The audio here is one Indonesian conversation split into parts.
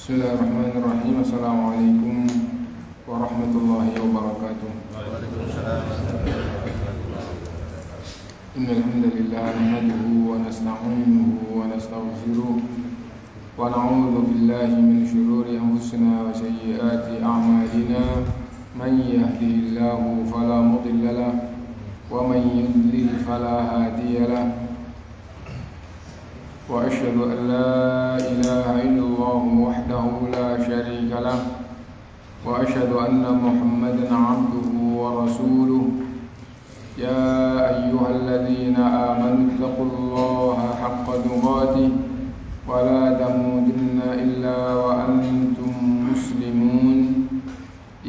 Bismillahirrahmanirrahim. Assalamualaikum warahmatullahi wabarakatuh. Innal hamdalillah nahmaduhu wa nasta'inuhu wa nastaghfiruh wa na'udzu billahi min shururi anfusina wa sayyiati a'malina. Man yahdihillahu fala mudilla lahu wa man yudlil fala hadiya lahu. وأشهد أن لا إله إلا الله وحده لا شريك له وأشهد أن محمدا عبده ورسوله يا أيها الذين آمنوا اتقوا الله حق تقاته ولا تموتن إلا وأنتم مسلمون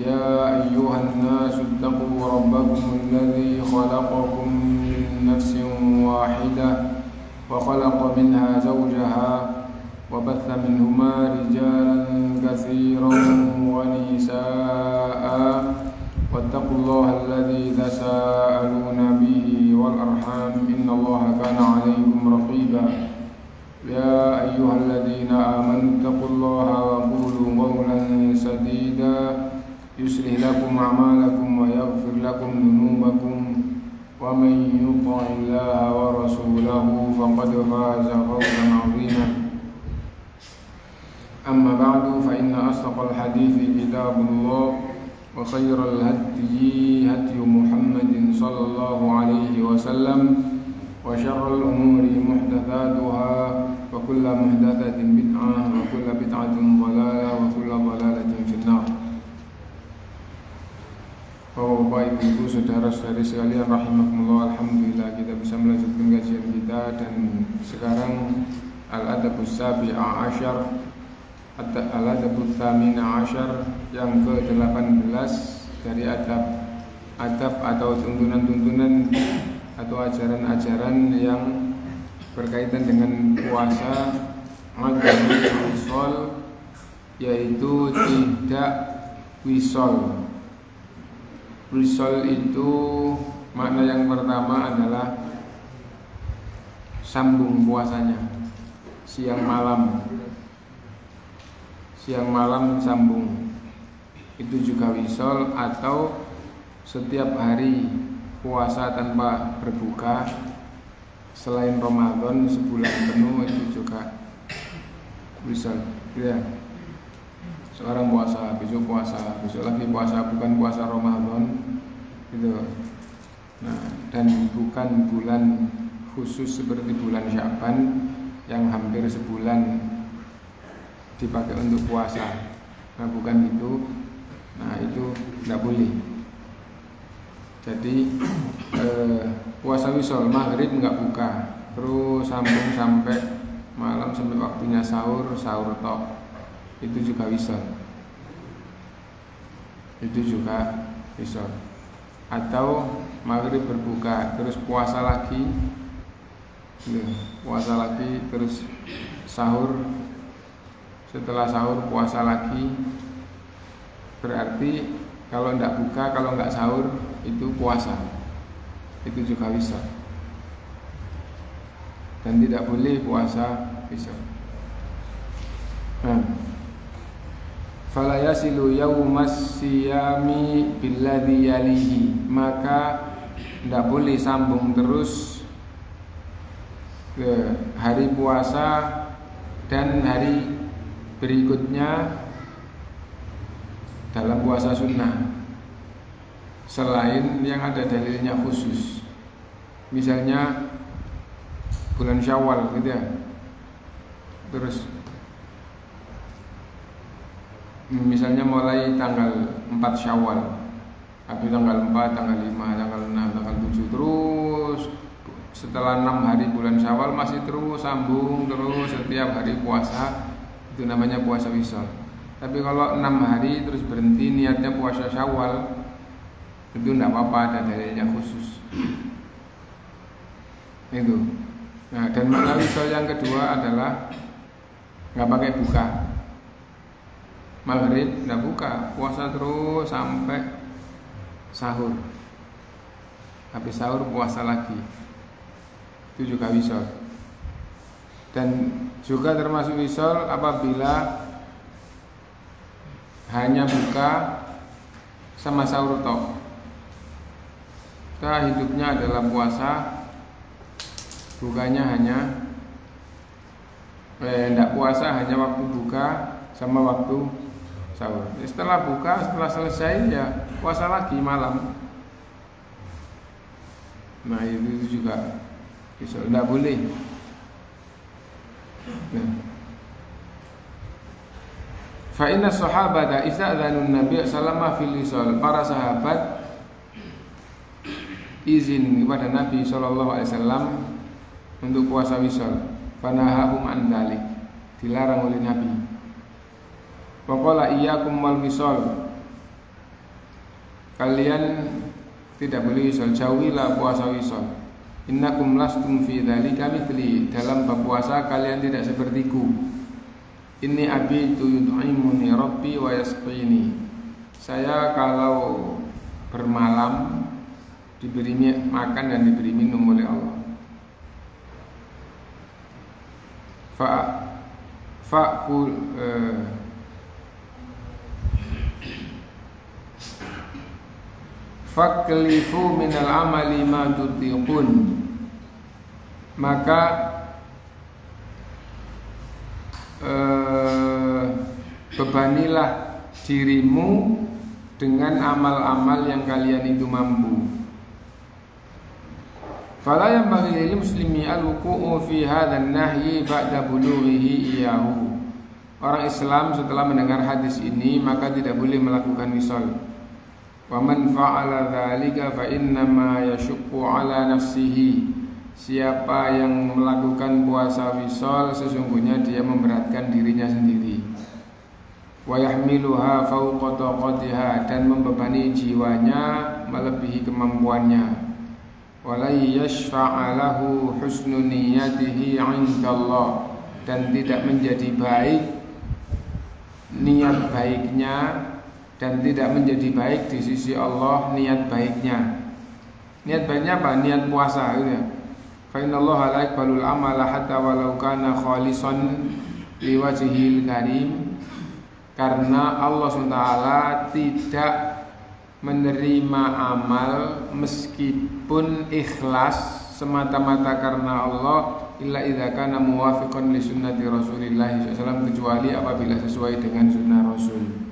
يا أيها الناس اتقوا ربكم الذي خلقكم من نفس واحدة وخلق منها زوجها وبث منهما رجالا كثيرا ونساء واتقوا الله الذي تساءلون به والأرحام إن الله كان عليكم رقيبا يا أيها الذين آمنوا اتقوا الله وقولوا قولا سديدا يصلح لكم أعمالكم ويغفر لكم ذنوبكم ومن يطع الله ورسوله فقد فاز فوزا عظيما أما بعد فإن أصدق الحديث كتاب الله وخير الهدي هدي محمد صلى الله عليه وسلم وشر الأمور محدثاتها وكل محدثة بدعة وكل بدعة ضلالة وكل ضلالة في النار. Bapak ibu saudara-saudari sekalian rahimakumullah, alhamdulillah kita bisa melanjutkan kajian kita dan sekarang Al-Adabus Sabi'a Asyar Al-Adabus Thamina Asyar yang ke-18 dari adab atau tuntunan-tuntunan atau ajaran-ajaran yang berkaitan dengan puasa agama wisol, yaitu tidak wisol. Wisol itu makna yang pertama adalah sambung puasanya, siang malam sambung, itu juga wisol. Atau setiap hari puasa tanpa berbuka selain Ramadan sebulan penuh, itu juga wisol ya. Sekarang puasa, besok lagi puasa, bukan puasa Ramadan gitu. Nah, dan bukan bulan khusus seperti bulan Sya'ban yang hampir sebulan dipakai untuk puasa. Nah, bukan itu. Nah, itu tidak boleh. Jadi puasa wisol, maghrib nggak buka, terus sambung sampai malam, sampai waktunya sahur tok. Itu juga wisol. Atau maghrib berbuka terus puasa lagi terus sahur, setelah sahur puasa lagi. Berarti kalau tidak buka, kalau nggak sahur itu puasa, itu juga wisol. Dan tidak boleh puasa wisol. Fala yasilu yaumas siyami billadhi yalihi, maka tidak boleh sambung terus ke hari puasa dan hari berikutnya dalam puasa sunnah selain yang ada dalilnya khusus. Misalnya bulan Syawal gitu ya, terus misalnya mulai tanggal 4 Syawal, habis tanggal 4, tanggal 5, tanggal 6, tanggal 7, terus setelah 6 hari bulan Syawal masih terus sambung terus setiap hari puasa, itu namanya puasa wisol. Tapi kalau 6 hari terus berhenti niatnya puasa Syawal, itu tidak apa-apa, ada dalilnya khusus. Itu. Nah, dan makna wisol yang kedua adalah nggak pakai buka. Maghrib tidak buka, puasa terus sampai sahur. Habis sahur puasa lagi, itu juga wisol. Dan juga termasuk wisol apabila hanya buka sama sahur tok. Kita hidupnya adalah puasa, bukanya hanya tidak puasa hanya waktu buka sama waktu sahur. Setelah buka, setelah selesai ya puasa lagi malam. Nah itu juga bisa, tidak boleh. Nah. Fa inna sahabata istadzanun Nabi sallallahu alaihi wasallam, para sahabat izin kepada Nabi sallallahu alaihi wasallam untuk puasa wisal. Fanahahum an dzalik, dilarang oleh Nabi. Wa qala iyyakum wal wisal, kalian tidak boleh wisal, jauhilah puasa wisal. Innakum lastum fi dzalika mithli, dalam berpuasa kalian tidak sepertiku. Inni abitu yut'imuni rabbi wa yasqini, saya kalau bermalam diberi makan dan diberi minum oleh Allah. Faklifu minal amali ma tutiqun, maka bebanilah dirimu dengan amal-amal yang kalian itu mampu. Fala yanbaghi lil muslimi al-wuqu'u fi hadzal nahyi ba'da bulughihi iyyahu. Orang Islam setelah mendengar hadis ini maka tidak boleh melakukan wisal. Wa man fa'ala dzalika fa inna ma yashuqqu 'ala nafsihi. Siapa yang melakukan puasa wisal sesungguhnya dia memberatkan dirinya sendiri. Wa yahmiluha fawqa taqatiha, dan membebani jiwanya melebihi kemampuannya. Wala yashfa'a lahu husnu niyatihi 'indallah, dan tidak menjadi baik niat baiknya, dan tidak menjadi baik di sisi Allah niat baiknya. Niat baiknya apa? Niat puasa gitu ya. Fa innallaha la yaqbalul amala hatta walau kana khalisan liwajhil karim, karena Allah SWT tidak menerima amal meskipun ikhlas semata-mata karena Allah, illa idza kana muwafiqan li sunnati Rasulillah SAW, kecuali apabila sesuai dengan sunnah Rasul.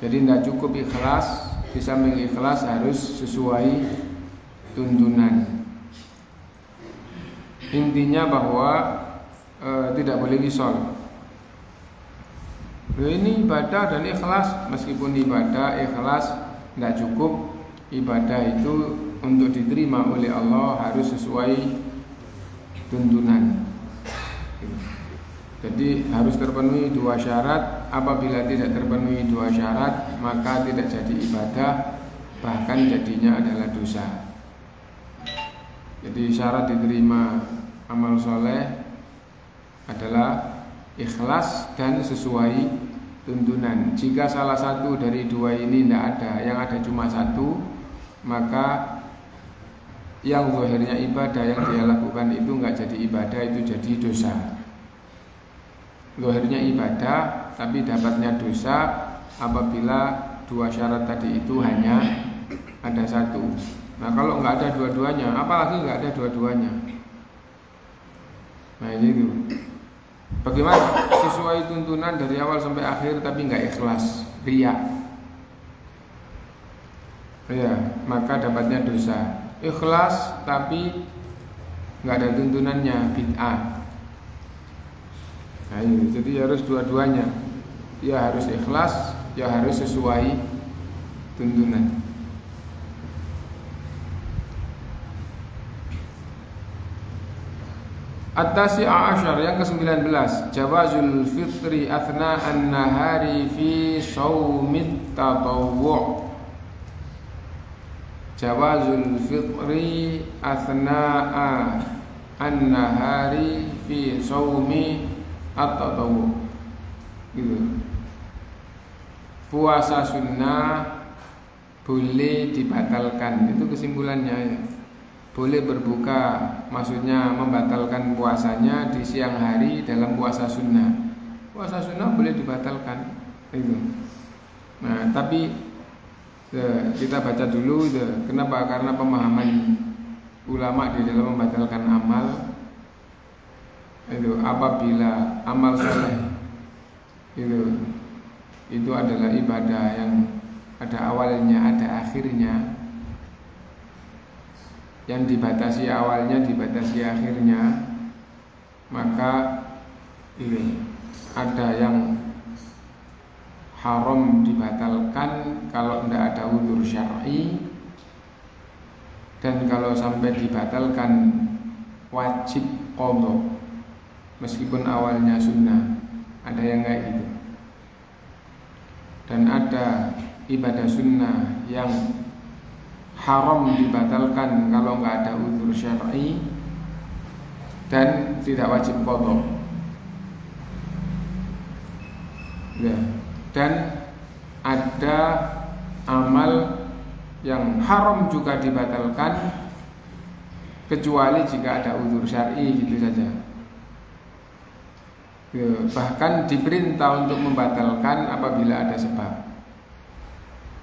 Jadi tidak cukup ikhlas, di samping ikhlas harus sesuai tuntunan. Intinya bahwa tidak boleh wisol. Ini ibadah dan ikhlas, meskipun ibadah ikhlas tidak cukup. Ibadah itu untuk diterima oleh Allah harus sesuai tuntunan. Jadi harus terpenuhi dua syarat. Apabila tidak terpenuhi dua syarat maka tidak jadi ibadah, bahkan jadinya adalah dosa. Jadi syarat diterima amal soleh adalah ikhlas dan sesuai tuntunan. Jika salah satu dari dua ini tidak ada, yang ada cuma satu, maka yang zahirnya ibadah yang dia lakukan itu enggak jadi ibadah, itu jadi dosa. Zahirnya ibadah tapi dapatnya dosa apabila dua syarat tadi itu hanya ada satu. Nah kalau enggak ada dua-duanya, apalagi enggak ada dua-duanya, nah ini itu. Bagaimana? Sesuai tuntunan dari awal sampai akhir tapi enggak ikhlas, riya, ya, maka dapatnya dosa. Ikhlas tapi enggak ada tuntunannya, bid'ah. Nah, jadi harus dua-duanya. Ya harus ikhlas, ya harus sesuai tuntunan. At-tasi'a asyar, yang ke-19, jawazul fitri athna an-nahari fi shaumit tatawwu'. Jawazul fitri athna an-nahari fi shaumi at-tatawwu'. Gitu. Puasa sunnah boleh dibatalkan, itu kesimpulannya ya. Boleh berbuka, maksudnya membatalkan puasanya di siang hari dalam puasa sunnah. Puasa sunnah boleh dibatalkan. Itu. Nah, tapi kita baca dulu kenapa? Karena pemahaman ulama di dalam membatalkan amal itu apabila amal saleh itu adalah ibadah yang ada awalnya, ada akhirnya, yang dibatasi awalnya, dibatasi akhirnya, maka ada yang haram dibatalkan kalau tidak ada udzur syar'i, dan kalau sampai dibatalkan wajib qadha meskipun awalnya sunnah. Ada yang kayak gitu. Dan ada ibadah sunnah yang haram dibatalkan kalau nggak ada udzur syar'i dan tidak wajib qadha. Ya. Dan ada amal yang haram juga dibatalkan kecuali jika ada udzur syar'i, gitu saja. Ya, bahkan diperintah untuk membatalkan apabila ada sebab.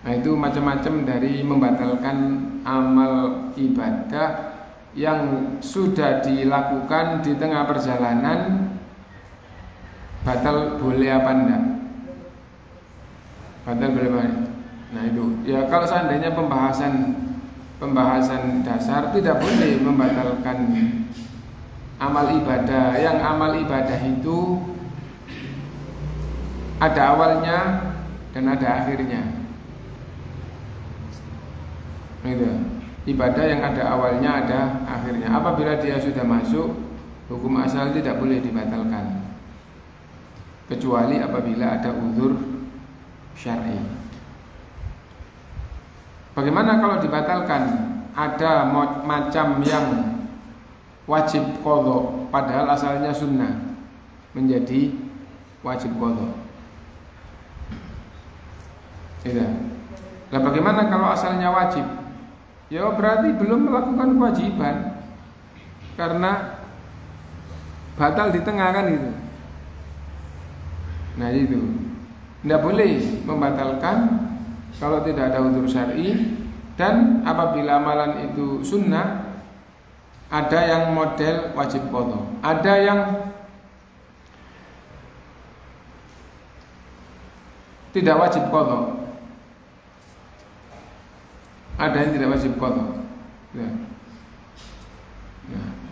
Nah, itu macam-macam dari membatalkan amal ibadah yang sudah dilakukan di tengah perjalanan, batal boleh apa enggak? Batal boleh apa? Nah, itu ya, kalau seandainya pembahasan dasar tidak boleh membatalkan amal ibadah, yang amal ibadah itu ada awalnya dan ada akhirnya. Itu ibadah yang ada awalnya, ada akhirnya. Apabila dia sudah masuk, hukum asal tidak boleh dibatalkan kecuali apabila ada udzur syar'i. Bagaimana kalau dibatalkan? Ada macam yang wajib qadha padahal asalnya sunnah menjadi wajib qadha. Tidak. Nah, bagaimana kalau asalnya wajib? Ya berarti belum melakukan kewajiban karena batal di tengah, kan itu. Nah, itu tidak boleh membatalkan kalau tidak ada udzur syar'i. Dan apabila amalan itu sunnah, ada yang model wajib qadha, ada yang tidak wajib qadha, ada yang tidak wajib qadha. Ya.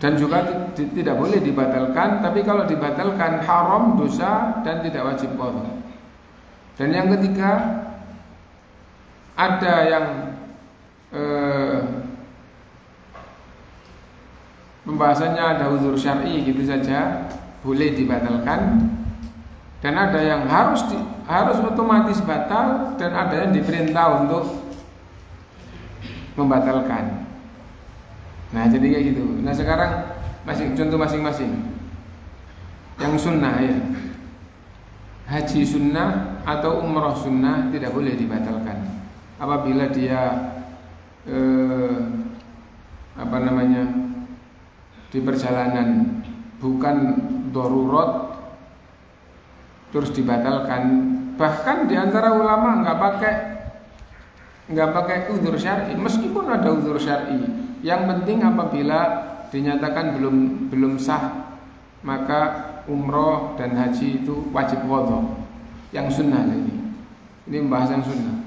Dan juga tidak boleh dibatalkan, tapi kalau dibatalkan haram, dosa, dan tidak wajib qadha. Dan yang ketiga, ada yang pembahasannya ada udzur syar'i, gitu saja boleh dibatalkan. Dan ada yang harus otomatis batal, dan ada yang diperintah untuk membatalkan. Nah, jadi kayak gitu. Nah, sekarang contoh masing-masing. Yang sunnah, ya, haji sunnah atau umrah sunnah tidak boleh dibatalkan apabila dia di perjalanan bukan darurat terus dibatalkan. Bahkan di antara ulama nggak pakai udzur syar'i, meskipun ada udzur syar'i. Yang penting apabila dinyatakan belum sah, maka umroh dan haji itu wajib qadha. Yang sunnah ini membahas yang sunnah.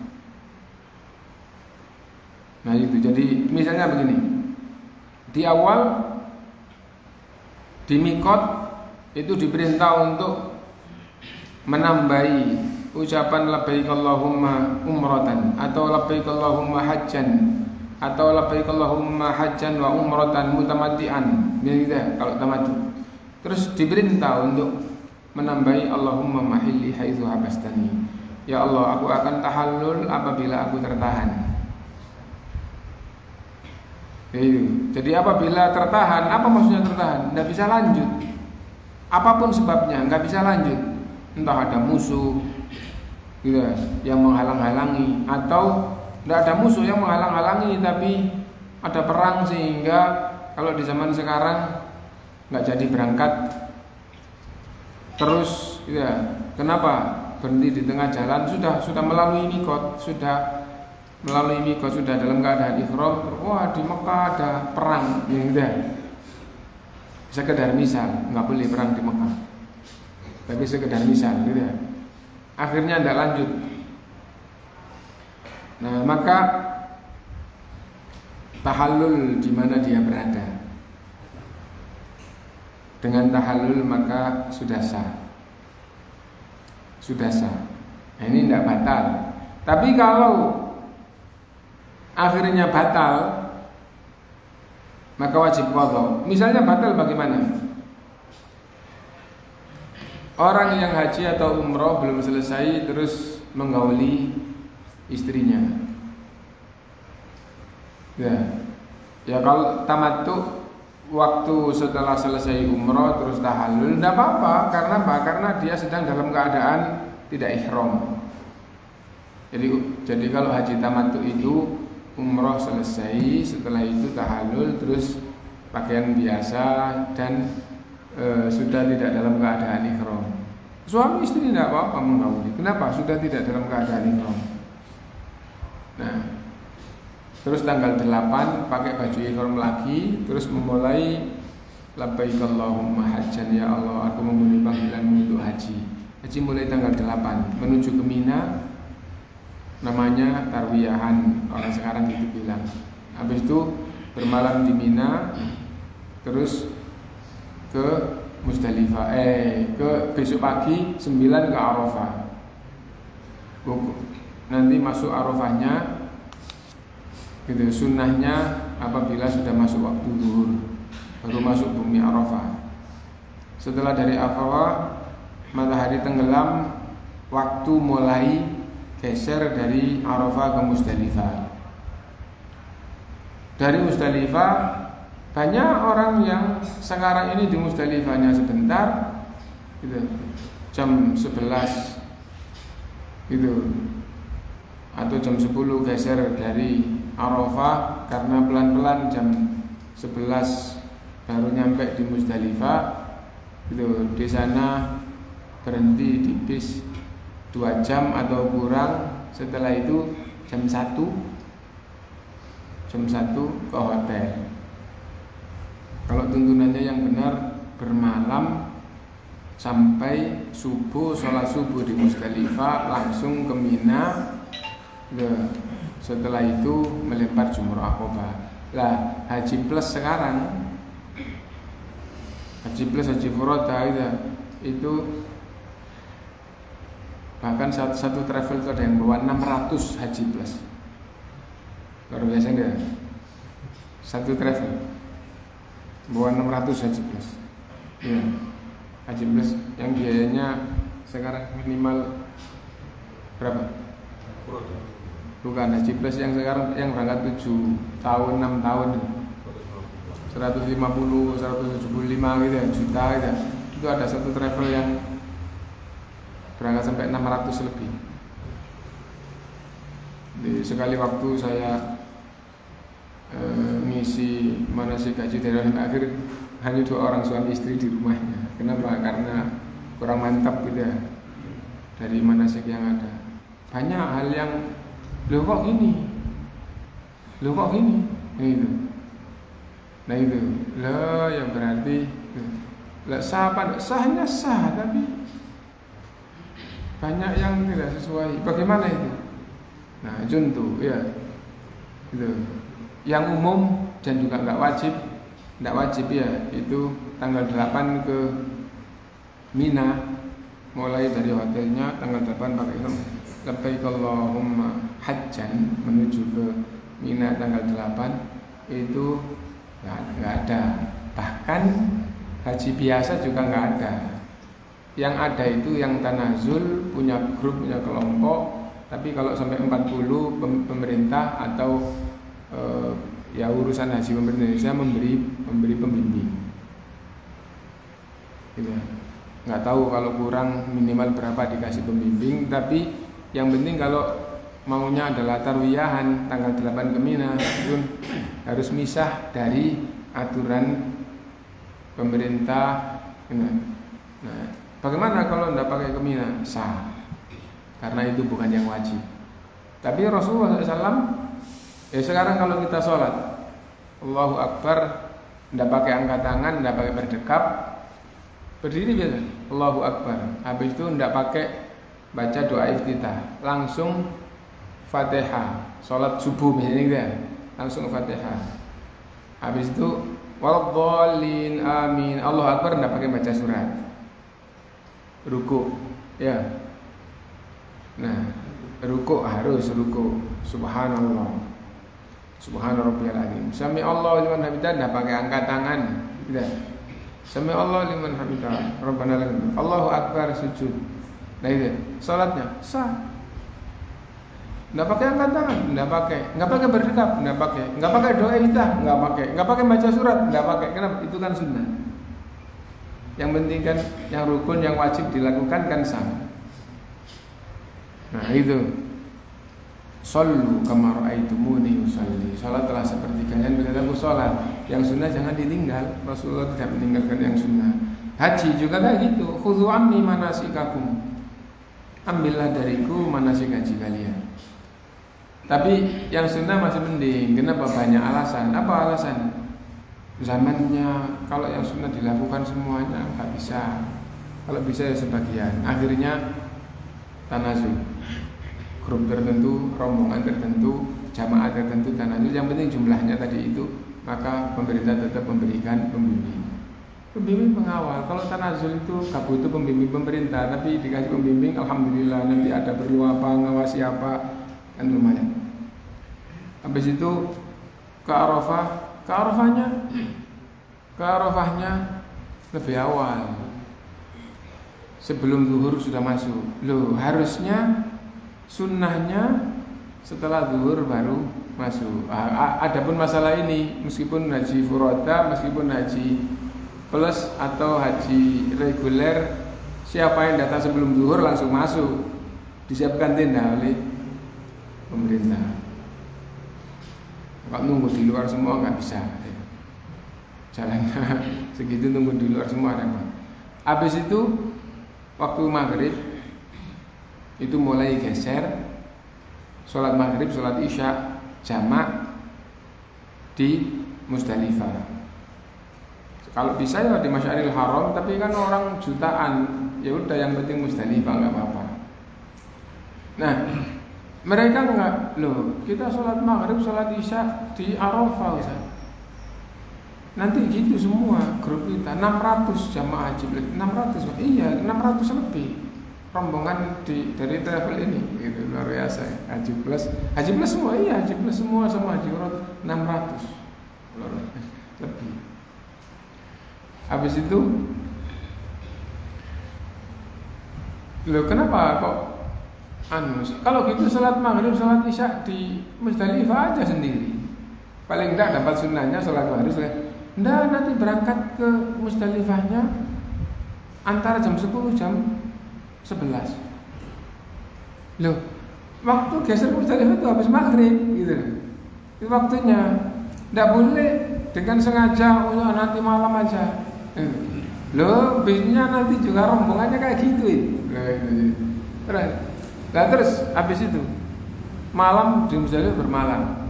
Nah, itu. Jadi misalnya begini, di awal di miqat itu diperintah untuk menambahi ucapan labbaik Allahumma umratan atau labbaik Allahumma hajjan atau labbaik Allahumma hajjan wa umratan mutamatti'an. Begitu kalau tamattu. Terus diperintah untuk menambahi Allahumma mahilli haitsu habastani. Ya Allah, aku akan tahallul apabila aku tertahan. Jadi apabila tertahan, apa maksudnya tertahan? Tidak bisa lanjut. Apapun sebabnya, nggak bisa lanjut. Entah ada musuh gitu, yang menghalang-halangi, atau tidak ada musuh yang menghalang-halangi, tapi ada perang sehingga kalau di zaman sekarang nggak jadi berangkat. Terus, ya, kenapa? berhenti di tengah jalan sudah melalui mikot, sudah dalam keadaan ihram, wah di Mekah ada perang, gitu ya. Sekedar misal, nggak boleh perang di Mekah, tapi sekedar misal, gitu ya. Akhirnya tidak lanjut. Nah, maka tahallul di mana dia berada. Dengan tahallul maka sudah sah. Nah, ini tidak batal. Tapi kalau akhirnya batal, maka wajib qadha. Misalnya batal bagaimana? Orang yang haji atau umroh belum selesai terus menggauli istrinya. Ya kalau tamattu waktu setelah selesai umroh terus tahallul tidak apa-apa. Karena dia sedang dalam keadaan tidak ihram. Jadi kalau haji tamattu itu umroh selesai, setelah itu tahallul terus pakaian biasa dan sudah tidak dalam keadaan ihram. Suami istri tidak apa-apa menggauli. Kenapa? Sudah tidak dalam keadaan ihram. Nah, terus tanggal 8 pakai baju ihram lagi, terus memulai labbaik Allahumma hajjan, ya Allah aku memenuhi panggilanmu untuk haji. Haji mulai tanggal 8 menuju ke Mina. Namanya tarwiyahan, orang sekarang gitu bilang. Habis itu bermalam di Mina, terus ke Musdalifah, ke besok pagi 9 ke Arafah. Nanti masuk Arafahnya, gitu. Sunnahnya apabila sudah masuk waktu zuhur, baru masuk bumi Arafah. Setelah dari Arafah matahari tenggelam, waktu mulai geser dari Arafah ke Musdalifah. Dari Musdalifah banyak orang yang sekarang ini di Musdalifahnya sebentar, gitu, jam 11, gitu, atau jam 10 geser dari Arafah karena pelan-pelan jam 11 baru nyampe di Musdalifah, gitu. Di sana berhenti di bis 2 jam atau kurang. Setelah itu jam 1 ke hotel. Kalau tuntunannya yang benar bermalam sampai subuh, sholat subuh di Musdalifah, langsung ke Mina. Setelah itu melempar jumrah Aqabah. Lah haji plus sekarang, haji plus haji furoda itu bahkan satu travel itu ada yang bawa 600 haji plus. Luar biasa enggak? Satu travel bawa 600 haji plus. Ya, haji plus yang biayanya sekarang minimal berapa? Bukan, haji plus yang sekarang yang berangkat 7 tahun, 6 tahun 150, 175 gitu ya, juta gitu. Itu ada satu travel yang berangkat sampai 600 lebih. Di sekali waktu saya ngisi manasik haji dari awal sampai akhir hanya 2 orang suami istri di rumahnya. Kenapa? Karena kurang mantap gitu ya dari manasik yang ada. Banyak hal yang loh kok gini, gitu. Nah itu, loh yang berarti lah sah apa? Sahnya sah, tapi banyak yang tidak sesuai. Bagaimana itu? Nah contoh ya, gitu. Yang umum dan juga tidak wajib ya, itu tanggal 8 ke Mina, mulai dari hotelnya tanggal 8 pakai ihram labbaik Allahumma hajjan menuju ke Mina tanggal 8 itu nggak ada. Bahkan haji biasa juga nggak ada. Yang ada itu yang tanazul, punya grup, punya kelompok. Tapi kalau sampai 40 pemerintah atau ya urusan haji pemerintah Indonesia memberi pembimbing. Gitu. Nggak tahu kalau kurang minimal berapa dikasih pembimbing. Tapi yang penting kalau maunya adalah tarwiyahan tanggal 8 ke Mina, itu harus misah dari aturan pemerintah. Nah, bagaimana kalau tidak pakai ke Mina? Sah. karena itu bukan yang wajib. Tapi Rasulullah SAW, ya sekarang kalau kita sholat, Allahu Akbar, tidak pakai angkat tangan, tidak pakai berdekap, berdiri biasa, Allahu Akbar. Habis itu tidak pakai baca doa iftitah, langsung Fatihah. Sholat subuh misalnya gitu ya, langsung Fatihah. Habis itu waladhdallin amin, Allahu Akbar, tidak pakai baca surat. Ruku, ya. Nah, ruku harus ruku, subhanallah, subhana rabbiyal azim. Sami Allah liman hamidah, tidak pakai angkat tangan, tidak. Sami Allah liman hamidah, Rabbana lakal hamd. Allahu Akbar, sujud. Nah itu, salatnya sah. Enggak pakai angkat tangan, enggak pakai berdekap, enggak pakai doa iftitah, enggak pakai baca surat, enggak pakai. Kenapa? Itu kan sunnah. Yang penting kan yang rukun, yang wajib dilakukan kan sama. Nah itu, sallu kama ra'aitumuni usalli. Salatlah seperti kalian melihat aku salat. Yang sunnah jangan ditinggal. Rasulullah tidak meninggalkan yang sunnah. Haji juga kayak gitu. Khudhu anni manasikakum. Ambillah dariku manasik haji kalian. Tapi yang sunnah masih mending. Kenapa? Banyak alasan. Apa alasan? Zamannya kalau yang sunnah dilakukan semuanya nggak bisa. Kalau bisa ya sebagian. Akhirnya tanazul. Grup tertentu, rombongan tertentu, jamaah tertentu tanazul. Yang penting jumlahnya tadi itu, maka pemerintah tetap memberikan pembimbing. Pembimbing pengawal. Kalau tanazul itu gak butuh pembimbing pemerintah, tapi dikasih pembimbing, alhamdulillah. Nanti ada perlu apa, ngawasi apa, kan lumayan. Habis itu ke Arafah. Ke Arafahnya lebih awal. Sebelum zuhur sudah masuk. Loh, harusnya sunnahnya setelah zuhur baru masuk. Adapun masalah ini, meskipun haji furoda, meskipun haji plus atau haji reguler, siapa yang datang sebelum zuhur langsung masuk, disiapkan tenda oleh pemerintah. Kalau nunggu di luar semua nggak bisa. Jalannya segitu, nunggu di luar semua ada. Habis itu waktu maghrib itu mulai geser. Sholat maghrib, sholat isya jamak di Musdalifah. Kalau bisa ya di Masyaril Haram, tapi kan orang jutaan, ya udah yang penting Musdalifah nggak apa-apa. Nah, mereka enggak, loh kita sholat maghrib, sholat isya di Arafah Ustaz. Nanti gitu semua grup kita 600 jamaah haji, 600, iya 600 lebih rombongan dari travel ini, gitu luar biasa. Haji plus semua, iya haji plus semua sama haji urut 600 lebih. Habis itu, loh kenapa kok? Kalau gitu sholat maghrib, sholat isya di Musdalifah aja sendiri. Paling enggak dapat sunnahnya sholat maghrib. Enggak, nanti berangkat ke Musdalifahnya antara jam 10 jam 11. Loh, waktu geser Musdalifah itu habis maghrib gitu. Itu waktunya. Enggak boleh dengan sengaja nanti malam aja. Loh, bisnya nanti juga rombongannya kayak gitu. Nah, terus habis itu malam di Musdalifah bermalam.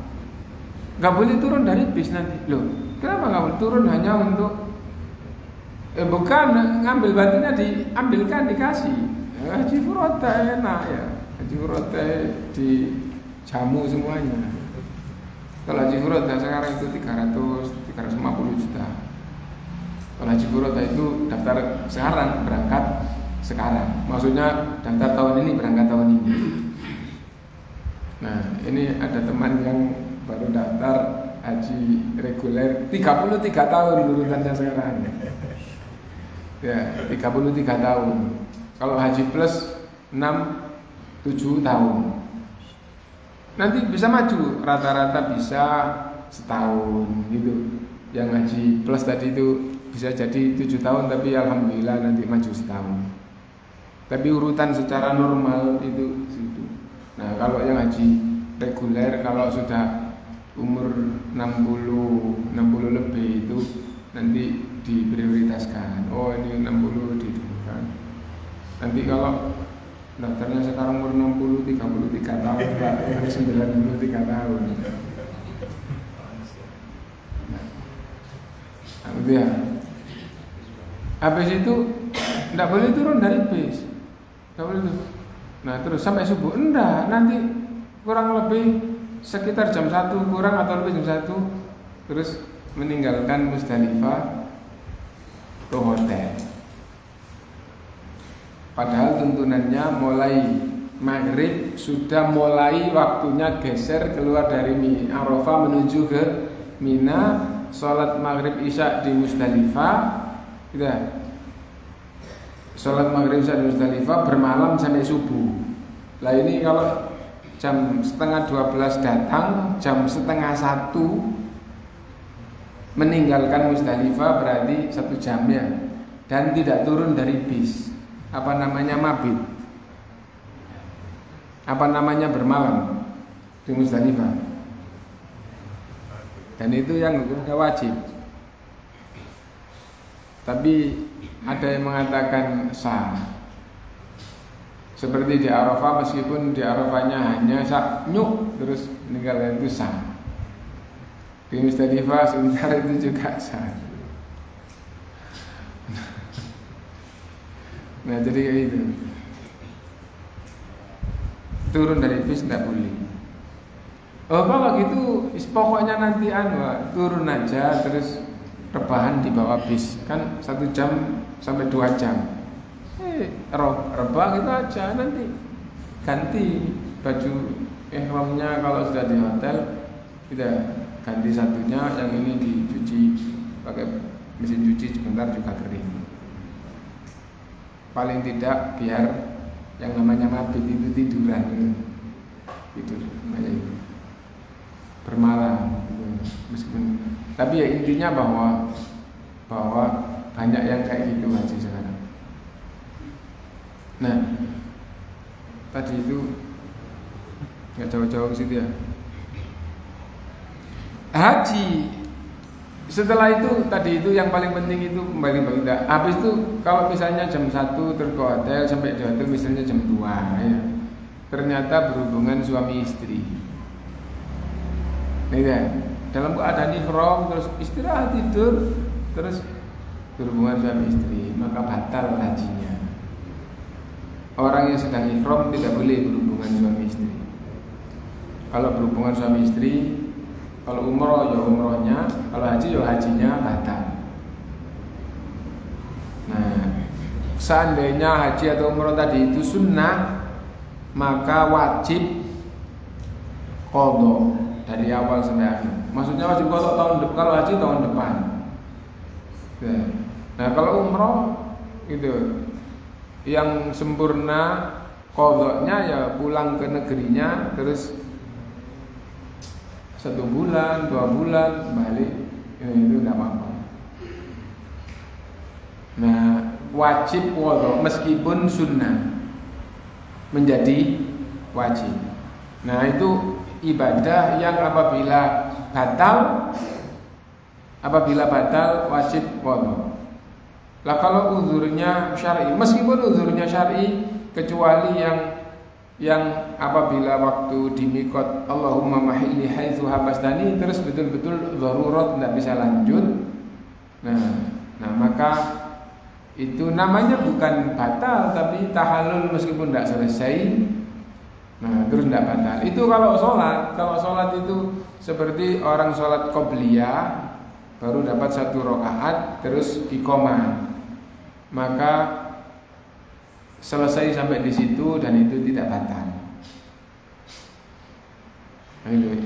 Gak boleh turun dari bis nanti. Loh, kenapa gak boleh turun hanya untuk bukan ngambil batunya diambilkan dikasih. Haji furoda enak ya. Haji furoda dijamu semuanya. Kalau haji furoda sekarang itu 350 juta. Kalau haji furoda itu daftar sekarang, berangkat sekarang. Maksudnya daftar tahun ini, berangkat tahun ini. Nah, ini ada teman yang baru daftar haji reguler 33 tahun urutannya sekarang. Ya, 33 tahun. Kalau haji plus 6-7 tahun. Nanti bisa maju, rata-rata bisa setahun gitu. Yang haji plus tadi itu bisa jadi 7 tahun, tapi alhamdulillah nanti maju setahun. Tapi urutan secara normal itu situ. Nah, kalau yang haji reguler kalau sudah umur 60 lebih itu nanti diprioritaskan. Oh, ini 60 didulukan. Nanti kalau Daftarnya sekarang umur 60, 33 tahun, Pak. 93 tahun. Nah, gitu ya. Habis itu enggak boleh turun dari bis. Enggak boleh turun. Nah, terus sampai subuh. Enggak, nanti kurang lebih sekitar jam 1 kurang atau lebih jam 1 terus meninggalkan Musdalifah ke hotel. Padahal tuntunannya mulai maghrib sudah mulai waktunya geser keluar dari Arafah menuju ke Mina, sholat maghrib isya di Musdalifah, gitu. Sholat maghrib isya di Musdalifah bermalam sampai subuh. Lah ini kalau jam setengah 12 datang, jam setengah 1 meninggalkan Musdalifah berarti 1 jamnya dan tidak turun dari bis. Apa namanya mabit? Apa namanya bermalam di Musdalifah? Dan itu yang hukumnya wajib. Tapi ada yang mengatakan sah. Seperti di Arafah, meskipun di Arafahnya hanya nyuk terus meninggalkan itu sah. Di Musdalifah sebentar itu juga sah. Nah jadi kayak itu. Turun dari bis tidak boleh. Oh kalau gitu pokoknya nanti turun aja terus rebahan di bawah bis. Kan 1 jam sampai 2 jam. Rebah gitu aja, nanti ganti baju ihramnya kalau sudah di hotel, kita ganti satunya, yang ini dicuci pakai mesin cuci sebentar juga kering. Paling tidak biar yang namanya mabit itu tiduran, tidur namanya itu bermalam gitu. Meskipun, tapi ya intinya bahwa banyak yang kayak gitu aja sekarang. Nah, tadi itu nggak jauh-jauh ke situ ya. Haji. Setelah itu tadi itu yang paling penting itu kembali balik. Habis itu kalau misalnya jam 1 terus ke hotel, sampai di hotel misalnya jam 2 ya. Ternyata berhubungan suami istri. Nih ya, dalam keadaan ihram terus istirahat tidur terus berhubungan suami istri, maka batal hajinya. Orang yang sedang ihram tidak boleh berhubungan suami istri. Kalau berhubungan suami istri, kalau umroh ya umrohnya, kalau haji ya hajinya batal. Nah, seandainya haji atau umroh tadi itu sunnah, maka wajib qadha dari awal sampai akhir. Maksudnya wajib qadha tahun depan, kalau haji tahun depan. Nah, kalau umroh itu yang sempurna qadhanya ya pulang ke negerinya terus 1 bulan, 2 bulan balik, itu tidak apa-apa. Nah, wajib qadha meskipun sunnah menjadi wajib. Nah, itu ibadah yang apabila batal wajib qadha. Lah kalau uzurnya syar'i, meskipun uzurnya syar'i, kecuali yang apabila waktu di miqat Allahumma mahilli haitsu habastani terus betul-betul darurat tidak bisa lanjut. Nah maka itu namanya bukan batal tapi tahallul meskipun tidak selesai. Nah terus tidak batal. Itu kalau sholat itu seperti orang sholat qobliyah baru dapat 1 rakaat terus iqamah, maka selesai sampai di situ dan itu tidak batal.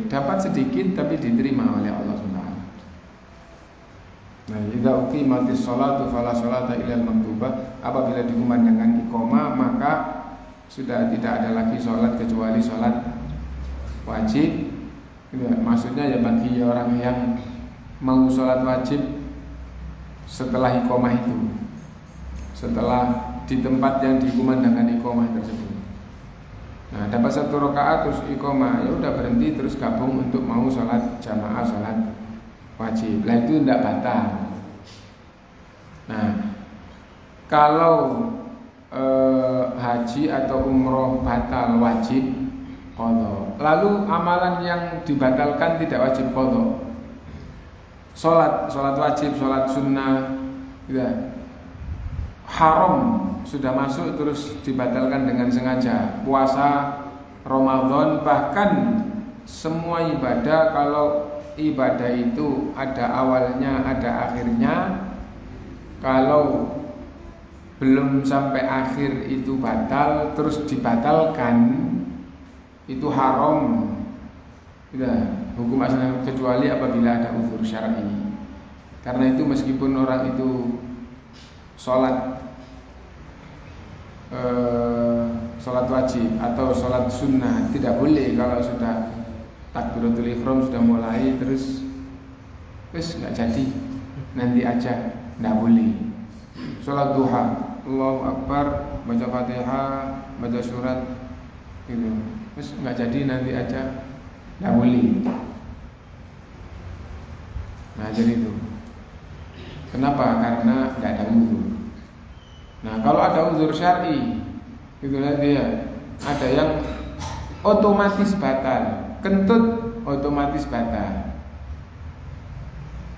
Dapat sedikit tapi diterima oleh Allah Subhanahu. Nah, idza uqimatis sholatu fala sholata illal maktubah. Apabila dikumandangkan iqamah maka sudah tidak ada lagi sholat kecuali sholat wajib. Maksudnya ya bagi orang yang mau sholat wajib setelah iqamah itu, setelah di tempat yang dikumandangkan iqamah tersebut. Nah, dapat 1 rakaat terus iqamah, ya udah berhenti terus gabung untuk mau sholat jamaah, sholat wajib. Lah itu tidak batal. Nah, kalau haji atau umroh batal wajib qadha. Lalu amalan yang dibatalkan tidak wajib qadha. Sholat wajib, sholat sunnah, ya. Haram sudah masuk terus dibatalkan dengan sengaja. Puasa Ramadan, bahkan semua ibadah, kalau ibadah itu ada awalnya ada akhirnya, kalau belum sampai akhir itu batal terus dibatalkan, itu haram. Ya, hukum asalnya, kecuali apabila ada uzur syar'i. Karena itu meskipun orang itu sholat wajib atau sholat sunnah, tidak boleh kalau sudah takbiratul ihram sudah mulai terus nggak jadi, nanti aja, nggak boleh. Sholat duha, Allahu Akbar, baca Fatihah, baca surat, gitu, terus nggak jadi, nanti aja, nggak boleh. Nah jadi itu. Kenapa? Karena nggak ada uzur. Nah kalau ada uzur syar'i, itulah dia. Ada yang otomatis batal, kentut otomatis batal,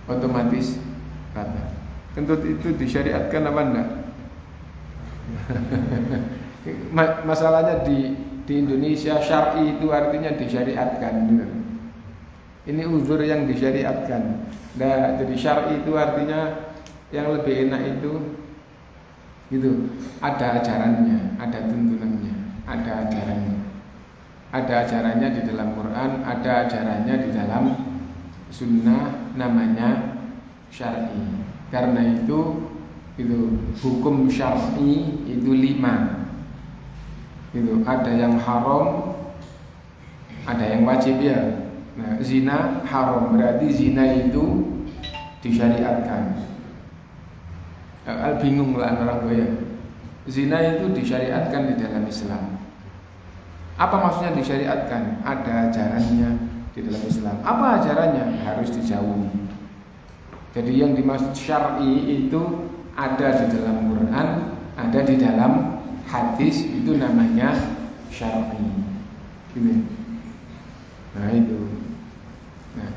otomatis batal. Kentut itu disyariatkan apa enggak? Masalahnya di Indonesia syar'i itu artinya disyariatkan. Ini uzur yang disyariatkan. Nah, jadi syar'i itu artinya yang lebih enak itu gitu. Ada ajarannya, ada tuntunannya, ada ajarannya. Ada ajarannya di dalam Quran, ada ajarannya di dalam sunnah, namanya syar'i. Karena itu hukum syar'i itu 5. Itu ada yang haram, ada yang wajib ya. Nah, zina haram, berarti zina itu disyariatkan. Bingung lah orang tua ya. Zina itu disyariatkan di dalam Islam. Apa maksudnya disyariatkan? Ada ajarannya di dalam Islam. Apa ajarannya? Harus dijauhi. Jadi yang dimaksud syar'i itu ada di dalam Quran, ada di dalam hadis, itu namanya syar'i. Gitu. Nah itu. Nah,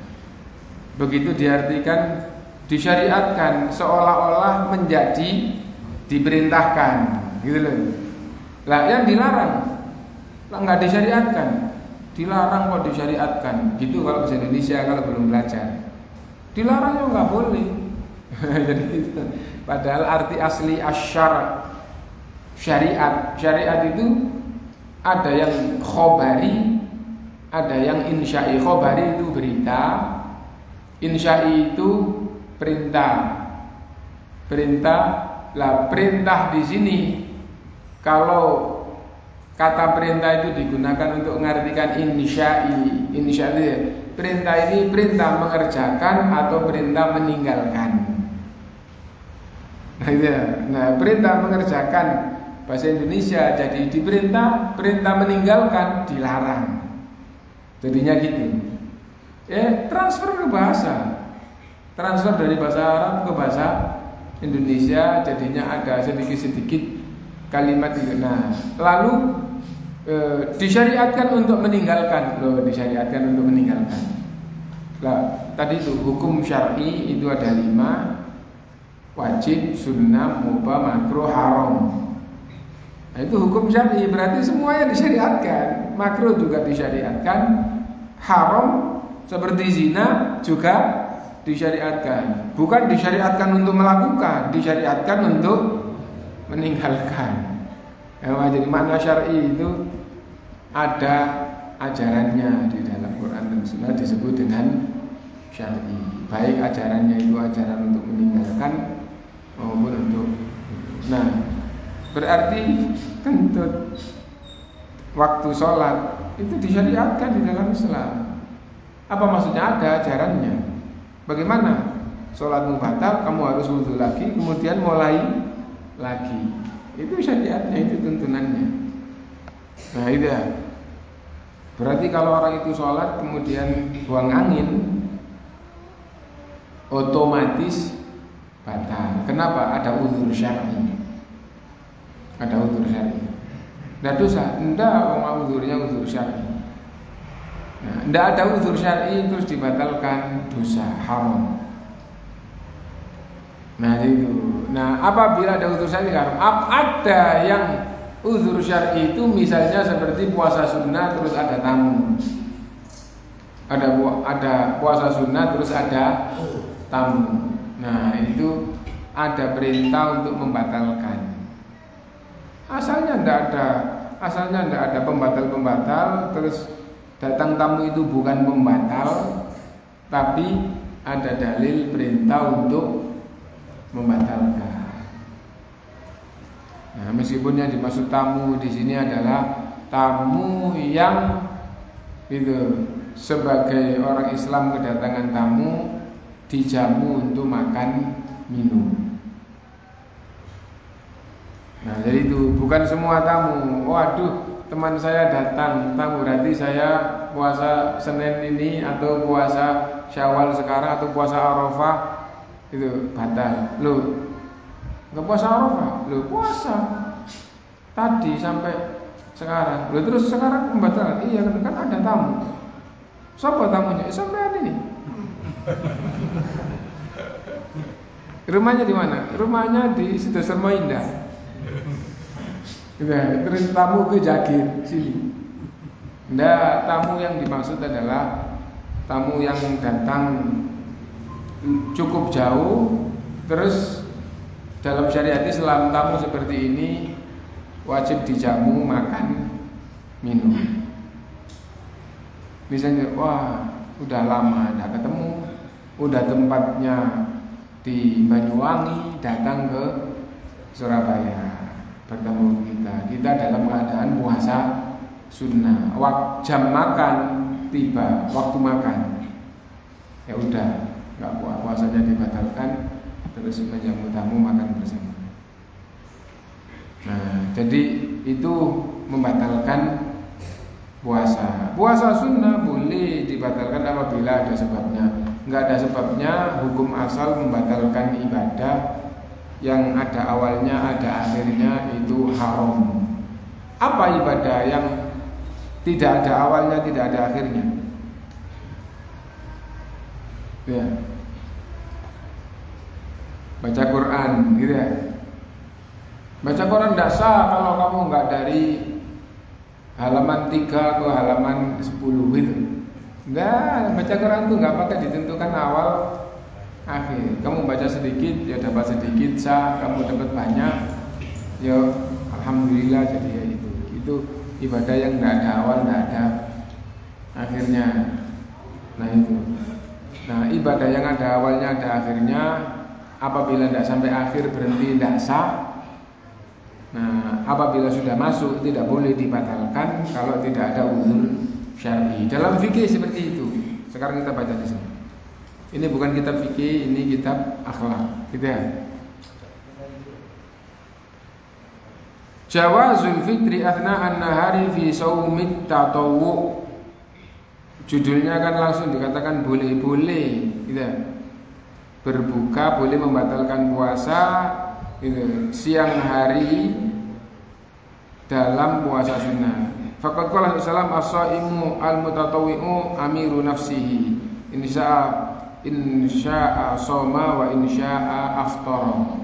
begitu diartikan disyariatkan, seolah-olah menjadi diperintahkan, gitu loh. Lah yang dilarang, lah nggak disyariatkan, dilarang kok disyariatkan. Gitu kalau bahasa Indonesia kalau belum belajar. Dilarang ya nggak boleh. Jadi itu. Padahal arti asli asyar, syariat. Syariat itu ada yang khobari, ada yang insya'i. Khobari itu berita, insya'i itu perintah. Perintah, lah perintah di sini kalau kata perintah itu digunakan untuk mengartikan insya'i. Insya'i perintah ini perintah mengerjakan atau perintah meninggalkan. Nah, perintah mengerjakan bahasa Indonesia jadi diperintah, perintah meninggalkan dilarang. Jadinya gitu. Transfer ke bahasa. Transfer dari bahasa Arab ke bahasa Indonesia, jadinya ada sedikit-sedikit kalimat itu. Nah, lalu disyariatkan untuk meninggalkan. Disyariatkan untuk meninggalkan. Nah, tadi itu hukum syar'i itu ada 5. Wajib, sunnah, mubah, makruh, haram. Nah, itu hukum syar'i, berarti semuanya disyariatkan. Makruh juga disyariatkan, haram seperti zina juga disyariatkan. Bukan disyariatkan untuk melakukan, disyariatkan untuk meninggalkan. Jadi makna syar'i itu ada ajarannya di dalam Quran dan Sunnah, disebut dengan syar'i. Baik ajarannya itu ajaran untuk meninggalkan maupun untuk. Nah, berarti kentut waktu sholat itu disyariatkan di dalam Islam. Apa maksudnya? Ada ajarannya. Bagaimana? Sholatmu batal, kamu harus wudu lagi, kemudian mulai lagi. Itu syariatnya, itu tuntunannya. Nah itu ya. Berarti kalau orang itu sholat kemudian buang angin, otomatis batal. Kenapa? Ada uzur syar'i. Ada uzur syar'i. Nggak dosa, ndak uzurnya uzur syar'i. Nah, ndak ada uzur syar'i terus dibatalkan dosa haram. Nah itu. Nah apabila ada uzur syar'i haram, ada yang uzur syar'i itu misalnya seperti puasa sunnah terus ada tamu. Ada puasa sunnah terus ada tamu. Nah itu ada perintah untuk membatalkan. Asalnya tidak ada pembatal-pembatal, terus datang tamu itu bukan pembatal, tapi ada dalil perintah untuk membatalkan. Nah, meskipun yang dimaksud tamu di sini adalah tamu yang itu sebagai orang Islam kedatangan tamu dijamu untuk makan minum. Nah jadi itu bukan semua tamu. Waduh teman saya datang tamu, berarti saya puasa Senin ini atau puasa Syawal sekarang atau puasa Arafah itu batal. Loh nggak puasa Arafah? Loh puasa tadi sampai sekarang. Loh terus sekarang membatalkan? Iya kan ada tamu. Siapa tamunya? Sampai ini. Rumahnya di mana? Rumahnya di Sidoarjo Indah. Terus tamu ke Jagir sini. Nggak, tamu yang dimaksud adalah tamu yang datang cukup jauh. Terus dalam syariat Islam tamu seperti ini wajib dijamu makan minum. Misalnya, wah udah lama nggak ketemu, udah tempatnya di Banyuwangi, datang ke Surabaya bertemu kita dalam keadaan puasa sunnah. Jam makan tiba, waktu makan, ya udah nggak puasanya dibatalkan, terus menjamu tamu makan bersama. Nah, jadi itu membatalkan puasa. Puasa sunnah boleh dibatalkan apabila ada sebabnya. Nggak ada sebabnya, hukum asal membatalkan ibadah yang ada awalnya ada akhirnya itu haram. Apa ibadah yang tidak ada awalnya tidak ada akhirnya? Ya. Baca Quran gitu ya. Baca Quran tidak sah kalau kamu nggak dari halaman 3 ke halaman 10 gitu. Enggak, baca Quran itu nggak pakai ditentukan awal akhir. Kamu baca sedikit ya dapat sedikit sah, kamu dapat banyak ya alhamdulillah. Jadi ya itu ibadah yang nggak ada awal nggak ada akhirnya. Nah itu. Nah ibadah yang ada awalnya ada akhirnya, apabila tidak sampai akhir berhenti tidak sah. Nah apabila sudah masuk tidak boleh dibatalkan kalau tidak ada uzur syar'i. Dalam fikih seperti itu. Sekarang kita baca di sini. Ini bukan kitab fikih, ini kitab akhlak. Gitu ya. Jawazul fitri athna an-nahari fi shaumit tatawwu. Judulnya kan langsung dikatakan boleh-boleh, gitu ya. Berbuka boleh membatalkan puasa gitu, siang hari dalam puasa sunnah. Faqad qala sallallahu as-shaimu al-mutatawwi'u amiru nafsihi. Insya'a shoma wa insya'a aftara.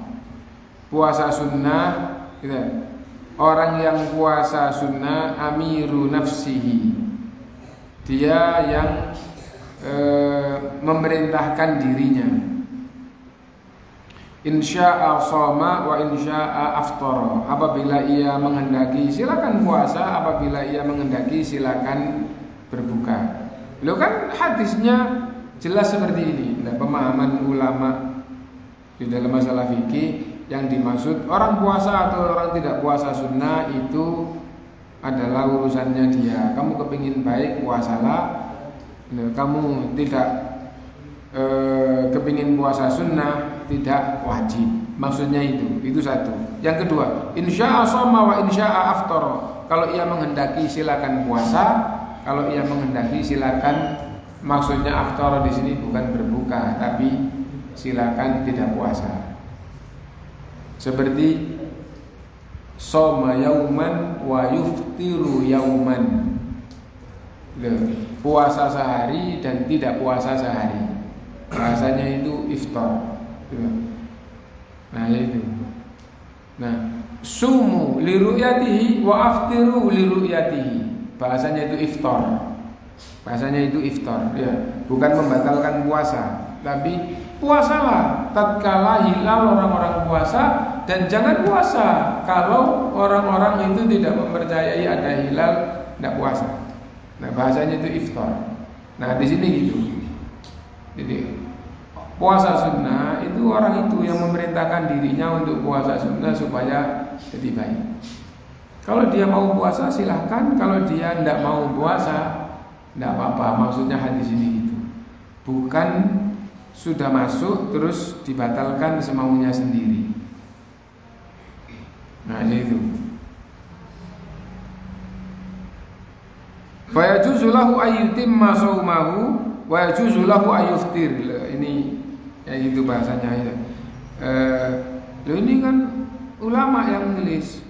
Puasa sunnah gitu. Orang yang puasa sunnah amiru nafsihi. Dia yang memerintahkan dirinya. Insya'a shoma wa insya'a aftara. Apabila ia menghendaki silakan puasa, apabila ia menghendaki silakan berbuka. Lo kan hadisnya jelas seperti ini. Nah, pemahaman ulama di dalam masalah fikih yang dimaksud orang puasa atau orang tidak puasa sunnah itu adalah urusannya dia. Kamu kepingin baik puasalah. Nah, kamu tidak kepingin puasa sunnah tidak wajib. Maksudnya itu satu. Yang kedua, insya'a shoma wa insya'a aftara. Kalau ia menghendaki silakan puasa, kalau ia menghendaki silakan. Maksudnya aftara di sini bukan berbuka, tapi silakan tidak puasa. Seperti Shoma yauman wa yuftiru yauman. Puasa sehari dan tidak puasa sehari. Bahasanya itu iftar. Nah itu. Nah, sumu liru'yatihi wa aftiru liru'yatihi. Bahasanya itu iftar. Bahasanya itu iftar, ya. Bukan membatalkan puasa, tapi puasalah tatkala hilal orang-orang puasa, dan jangan puasa kalau orang-orang itu tidak mempercayai ada hilal, tidak puasa. Nah, bahasanya itu iftar. Nah, di sini gitu. Jadi puasa sunnah itu orang itu yang memerintahkan dirinya untuk puasa sunnah supaya jadi baik. Kalau dia mau puasa silahkan, kalau dia tidak mau puasa tidak apa-apa. Maksudnya hadis ini gitu. Bukan sudah masuk terus dibatalkan semaunya sendiri. Nah itu. Fa yajuzu lahu ayyutimma shaumahu wa yajuzu lahu ayyuftir. Ini ya gitu bahasanya ya. Ini kan ulama yang nulis.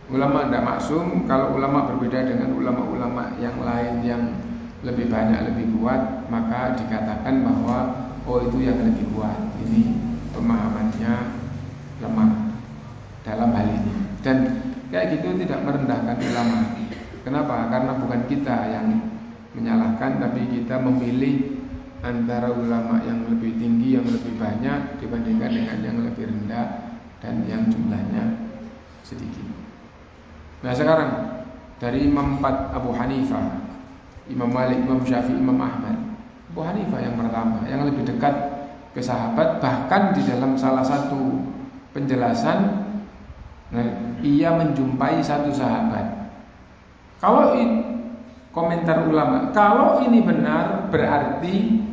Ulama tidak maksum. Kalau ulama berbeda dengan ulama-ulama yang lain yang lebih banyak, lebih kuat, maka dikatakan bahwa oh itu yang lebih kuat, ini pemahamannya lemah dalam hal ini. Dan kayak gitu tidak merendahkan ulama. Kenapa? Karena bukan kita yang menyalahkan, tapi kita memilih antara ulama yang lebih tinggi, yang lebih banyak dibandingkan dengan yang lebih rendah dan yang jumlahnya sedikit. Nah sekarang dari Imam 4 Abu Hanifah, Imam Malik, Imam Syafi'i, Imam Ahmad. Abu Hanifah yang pertama, yang lebih dekat ke sahabat. Bahkan di dalam salah satu penjelasan, ia menjumpai satu sahabat. Kalau komentar ulama, kalau ini benar berarti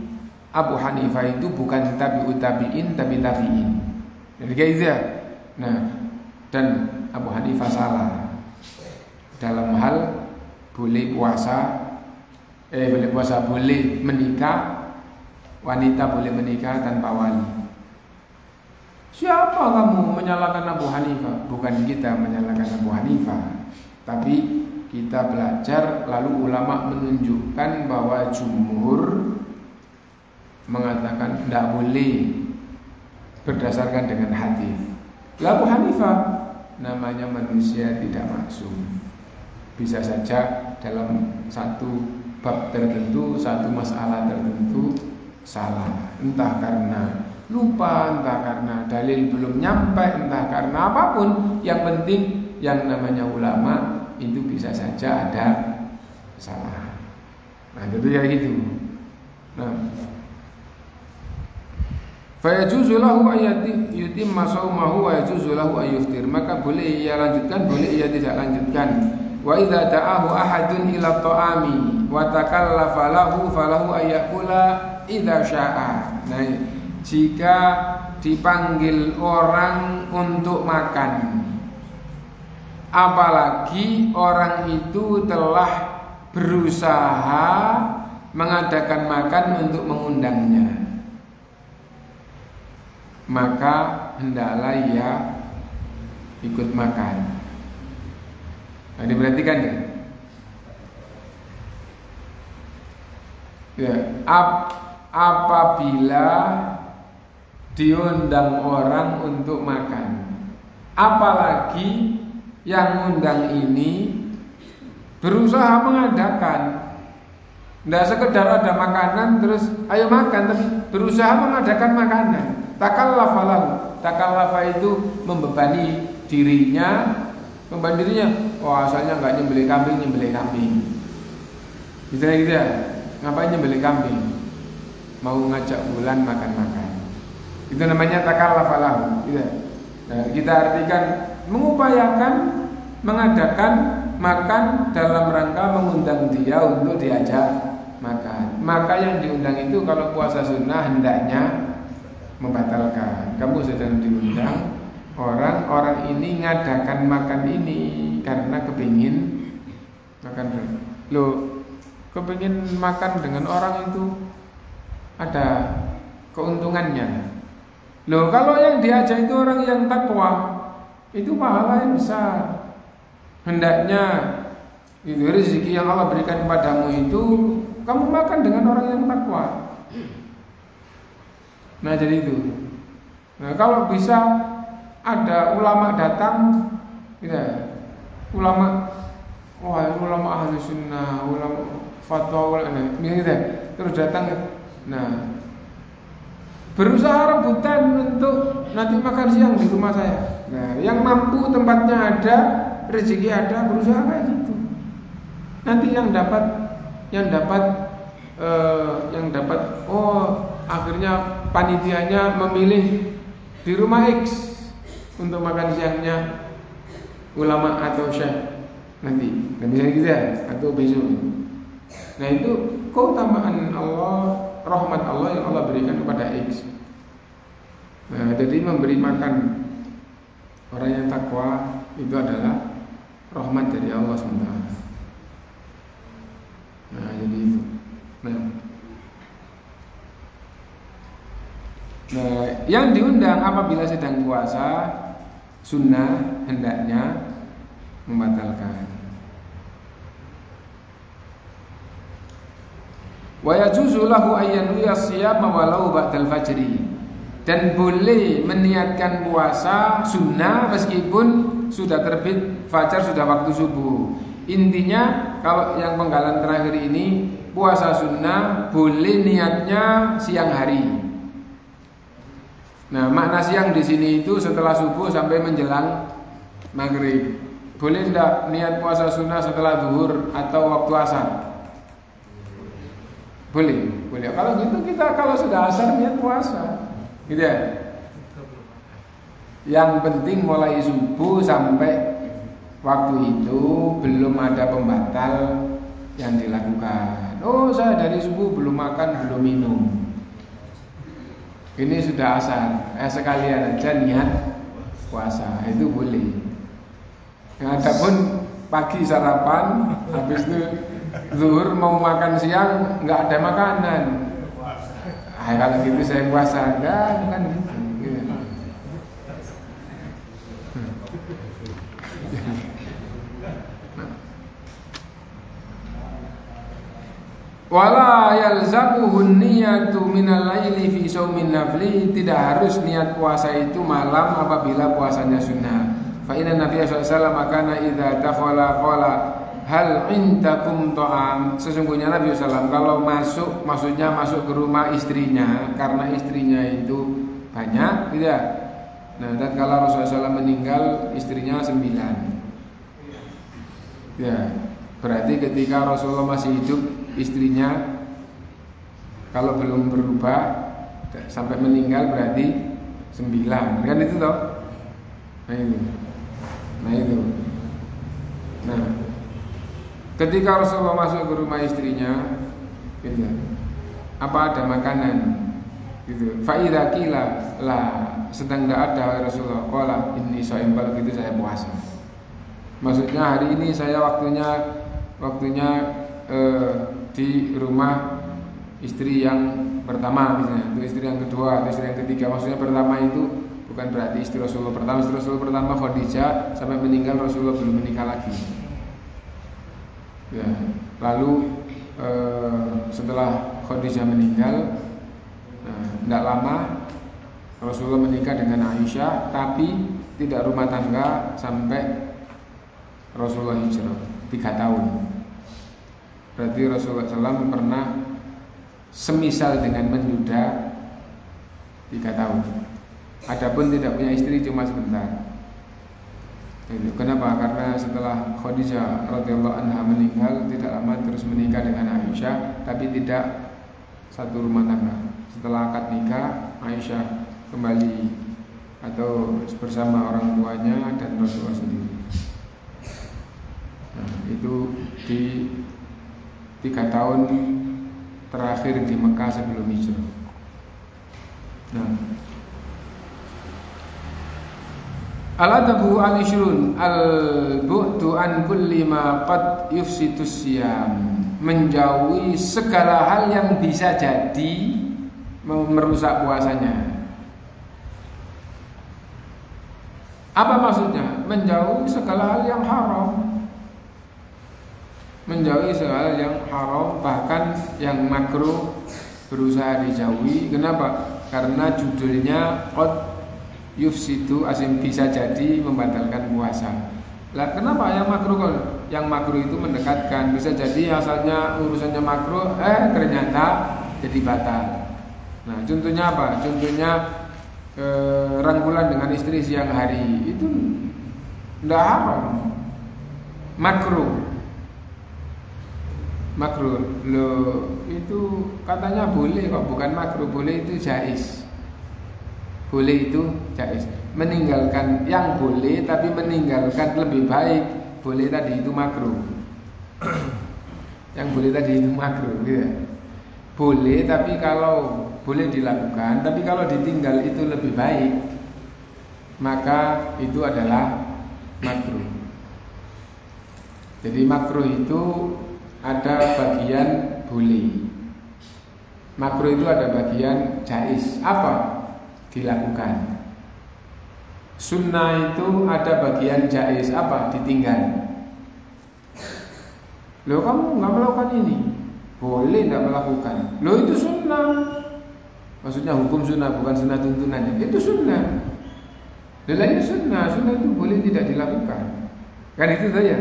Abu Hanifah itu bukan tabi'ut tabi'in, tapi tabi'in. Jadi kayak gitu ya. Nah, dan Abu Hanifah salah dalam hal boleh menikah, wanita boleh menikah tanpa wali. Siapa kamu menyalahkan Abu Hanifah? Bukan kita menyalahkan Abu Hanifah, tapi kita belajar lalu ulama menunjukkan bahwa jumhur mengatakan tidak boleh berdasarkan dengan hadis. Abu Hanifah namanya manusia tidak maksum. Bisa saja dalam satu bab tertentu, satu masalah tertentu salah. Entah karena lupa, entah karena dalil belum nyampe, entah karena apapun. Yang penting yang namanya ulama itu bisa saja ada salah. Nah itu ya gitu. Nah, fa yajuzu lahu ayati yutimma shaumahu wa yajuzu lahu ayyuftir. Maka boleh ia lanjutkan, boleh ia tidak lanjutkan. Wa idza ta'ahu ahadun ila ta'ami wa takallafa lahu falahu ayyakula idza syaa. Nah, jika dipanggil orang untuk makan, apalagi orang itu telah berusaha mengadakan makan untuk mengundangnya, maka hendaklah ia ikut makan. Nah, diperhatikan ya. Ya, apabila diundang orang untuk makan, apalagi yang undang ini berusaha mengadakan, tidak sekedar ada makanan terus ayo makan, tapi berusaha mengadakan makanan. Takallafa lahu. Takallafa itu membebani dirinya. Asalnya nggak nyembelih kambing. Gitu ya. Ngapain nyembelih kambing? Mau ngajak bulan makan-makan. Itu namanya takallafa lahu. Gitu. Nah, kita artikan mengupayakan mengadakan makan dalam rangka mengundang dia untuk diajak makan. Maka yang diundang itu kalau puasa sunnah hendaknya membatalkan. Kamu sedang diundang, orang ini ngadakan makan ini karena kepingin makan. Loh, kepingin makan dengan orang itu ada keuntungannya. Loh, kalau yang diajak itu orang yang takwa, itu pahala yang besar. Hendaknya itu rezeki yang Allah berikan kepadamu itu kamu makan dengan orang yang takwa. Nah jadi itu. Nah kalau bisa ada ulama datang, ya, ulama ahli sunnah, ulama fatwa, misalnya terus datang, nah berusaha rebutan untuk nanti makan siang di rumah saya. Nah yang mampu tempatnya ada, rezeki ada, berusaha kayak gitu. Nanti yang dapat akhirnya panitianya memilih di rumah X untuk makan siangnya ulama atau syekh nanti, dan misalnya gitu ya, atau besok. Nah itu keutamaan Allah, rahmat Allah yang Allah berikan kepada X. Nah, jadi memberi makan orang yang takwa itu adalah rahmat dari Allah SWT. Nah jadi itu. Nah, yang diundang apabila sedang puasa sunnah hendaknya membatalkan. Wa yajuzu lahu ayyanwiya siyama walau ba'dal fajri. Dan boleh meniatkan puasa sunnah meskipun sudah terbit fajar, sudah waktu subuh. Intinya kalau yang penggalan terakhir ini puasa sunnah boleh niatnya siang hari. Nah, makna siang di sini itu setelah subuh sampai menjelang maghrib. Boleh tidak niat puasa sunnah setelah zuhur atau waktu asar? Boleh. Kalau gitu kita kalau sudah asar niat puasa, gitu ya. Yang penting mulai subuh sampai waktu itu belum ada pembatal yang dilakukan. Oh, saya dari subuh belum makan, belum minum. Ini sudah asar, sekalian aja niat puasa, itu boleh. Adapun pagi sarapan, habis itu zuhur mau makan siang nggak ada makanan. Kalau gitu saya puasa, bukan gitu. Wala yalzamuhun niyatu minal laili fi shaumin nafli. Tidak harus niat puasa itu malam apabila puasanya sunnah. Fa inna Nabiy sallallahu alaihi wasallam kana idza tafala qala hal indakum ta'am. Sesungguhnya Nabi sallallahu kalau maksudnya masuk ke rumah istrinya karena istrinya itu banyak, tidak. Nah, tatkala Rasulullah SAW meninggal istrinya 9. Ya, berarti ketika Rasulullah masih hidup istrinya kalau belum berubah sampai meninggal berarti 9, kan itu toh? Nah itu. Nah, ketika Rasulullah masuk ke rumah istrinya, gitu, apa ada makanan? Gitu. Fa'idha qila la, sedang tidak ada Rasulullah. Qala inni shaim, kalau gitu saya puasa. Maksudnya hari ini saya waktunya di rumah istri yang pertama misalnya, itu istri yang kedua, atau istri yang ketiga. Maksudnya pertama itu bukan berarti istri Rasulullah pertama. Istri Rasulullah pertama Khadijah sampai meninggal Rasulullah belum menikah lagi. Ya, lalu setelah Khadijah meninggal, tidak lama Rasulullah menikah dengan Aisyah, tapi tidak rumah tangga sampai Rasulullah hijrah 3 tahun. Berarti Rasulullah SAW pernah semisal dengan menduda 3 tahun. Adapun tidak punya istri cuma sebentar. Kenapa? Karena setelah Khadijah radhiyallahu anha meninggal tidak lama terus menikah dengan Aisyah, tapi tidak satu rumah tangga. Setelah akad nikah, Aisyah kembali atau bersama orang tuanya dan Rasulullah sendiri. Nah, itu di 3 tahun terakhir di Mekah sebelum hijrah. Nah, al-adabu al-ishrun al-bu'du an kulli ma qad yufsitus siyam, menjauhi segala hal yang bisa jadi merusak puasanya. Apa maksudnya? Menjauhi segala hal yang haram. Menjauhi segala hal yang haram, bahkan yang makruh berusaha dijauhi. Kenapa? Karena judulnya qad yufsidu, asim bisa jadi membatalkan puasa. Lah kenapa yang makruh kan? Yang makruh itu mendekatkan, bisa jadi asalnya urusannya makruh, ternyata jadi batal. Nah, contohnya apa? Contohnya rangkulan dengan istri siang hari itu tidak haram, makruh. Loh, itu katanya boleh kok, bukan makruh. Boleh itu jaiz. Boleh itu jaiz. Meninggalkan yang boleh tapi meninggalkan lebih baik, boleh tadi itu makruh. Yang boleh tadi itu makruh, gitu. Boleh tapi kalau boleh dilakukan, tapi kalau ditinggal itu lebih baik, maka itu adalah makruh. Jadi makruh itu ada bagian boleh, makruh itu ada bagian jaiz. Apa? Dilakukan. Sunnah itu ada bagian jaiz. Apa? Ditinggal. Loh, kamu nggak melakukan ini, boleh nggak melakukan. Loh, itu sunnah. Maksudnya hukum sunnah, bukan sunnah tuntunannya. Itu sunnah. Itu sunnah. Sunnah itu boleh tidak dilakukan. Kan itu saja.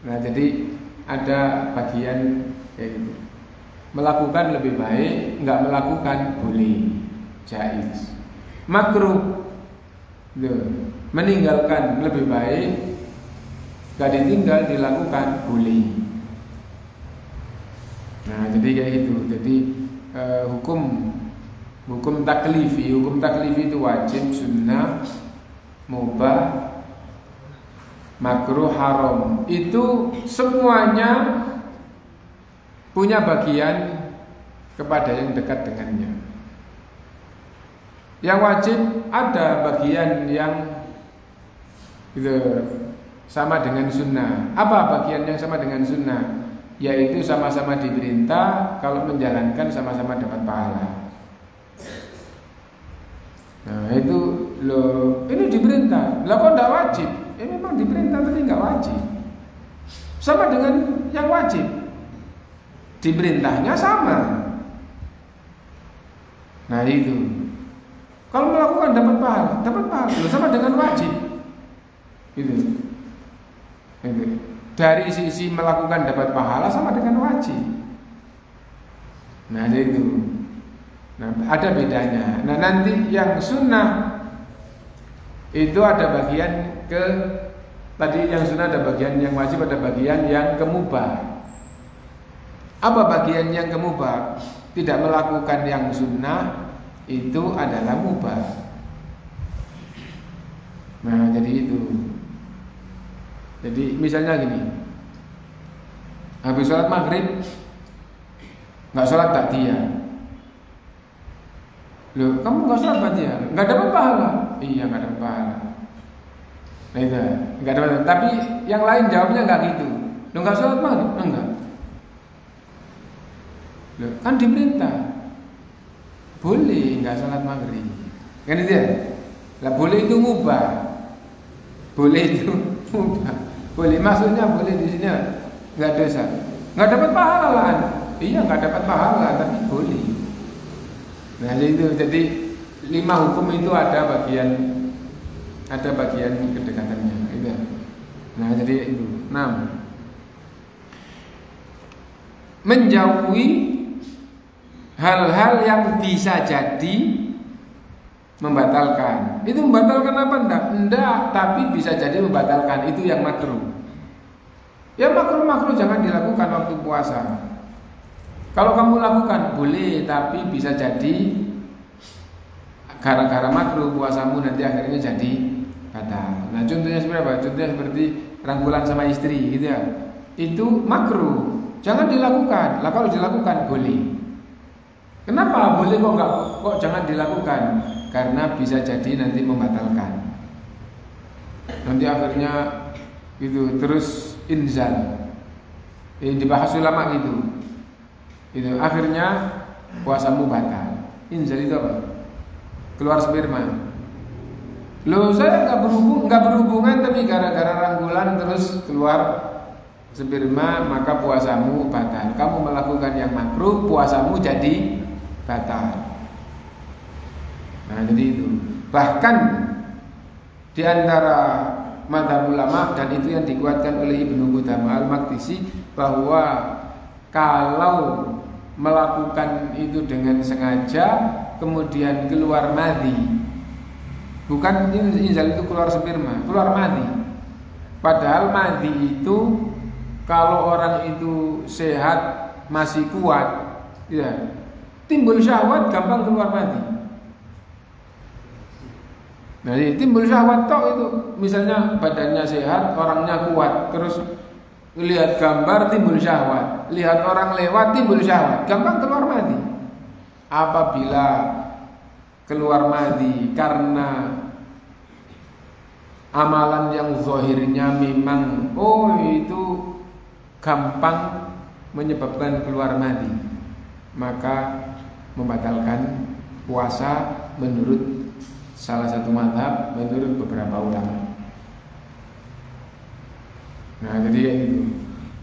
Nah, jadi ada bagian kayak gitu. Melakukan lebih baik, nggak melakukan boleh, jaiz. Makruh, meninggalkan lebih baik, nggak ditinggal, dilakukan boleh. Nah, jadi kayak gitu. Jadi hukum taklifi itu wajib, sunnah, mubah, makruh, haram. Itu semuanya punya bagian kepada yang dekat dengannya. Yang wajib ada bagian yang sama dengan sunnah. Apa bagian yang sama dengan sunnah? Yaitu sama-sama diperintah, kalau menjalankan sama-sama dapat pahala. Nah, itu loh, ini diperintah. Lah kok enggak wajib? Memang diperintah tapi enggak wajib. Sama dengan yang wajib. Diperintahnya sama. Nah, itu. Kalau melakukan dapat pahala. Loh, sama dengan wajib. Gitu. Dari sisi melakukan dapat pahala sama dengan wajib. Nah, itu. Nah, ada bedanya. Nah, nanti yang sunnah itu ada bagian tadi yang sunnah ada bagian yang wajib, ada bagian yang kemubah. Apa bagian yang kemubah? Tidak melakukan yang sunnah itu adalah mubah. Nah, jadi itu. Jadi misalnya gini, habis sholat maghrib nggak sholat takdiyah. Loh, kamu nggak sholat takdiyah, nggak dapat pahala. Iya, nggak dapat pahala. Nah, itu nggak dapat. Tapi yang lain jawabnya nggak gitu. Loh, nggak sholat maghrib? Enggak. Loh, kan diperintah boleh nggak sholat maghrib, kan itu ya? Lah, boleh itu mubah. Boleh itu mubah. Boleh, maksudnya boleh di sini nggak dosa, nggak dapat pahala lah. Iya, nggak dapat pahala tapi boleh. Nah, itu jadi 5 hukum itu ada bagian kedekatannya. Itu. Nah, jadi itu 6. Menjauhi hal-hal yang bisa jadi membatalkan. Itu membatalkan apa enggak? Enggak, tapi bisa jadi membatalkan. Itu yang makruh. Ya, makruh jangan dilakukan waktu puasa. Kalau kamu lakukan boleh, tapi bisa jadi gara-gara makruh puasamu nanti akhirnya jadi batal. Nah, contohnya seperti apa? Contohnya seperti rangkulan sama istri gitu ya. Itu makruh, jangan dilakukan. Lah, kalau dilakukan boleh. Kenapa boleh kok jangan dilakukan? Karena bisa jadi nanti membatalkan. Nanti akhirnya itu terus inzal. Ini dibahas ulama gitu. Itu akhirnya puasamu batal. Inzal itu apa? Keluar sperma. Loh, saya nggak berhubungan, tapi gara-gara rangkulan terus keluar sperma, maka puasamu batal. Kamu melakukan yang makruh, puasamu jadi batal. Nah, jadi itu. Bahkan di antara mazhab ulama, dan itu yang dikuatkan oleh Ibnu Qudamah Al-Maqdisi, bahwa kalau melakukan itu dengan sengaja kemudian keluar madhi, bukan inzal itu keluar sperma, keluar madhi. Padahal madhi itu kalau orang itu sehat masih kuat, ya, timbul syahwat gampang keluar madhi. Nah, timbul syahwat tok itu, misalnya badannya sehat, orangnya kuat, terus lihat gambar timbul syahwat, lihat orang lewat timbul syahwat, gampang keluar madhi. Apabila keluar madhi karena amalan yang zahirnya memang itu gampang menyebabkan keluar madhi, maka membatalkan puasa menurut salah satu mazhab, menurut beberapa ulama. Nah, jadi itu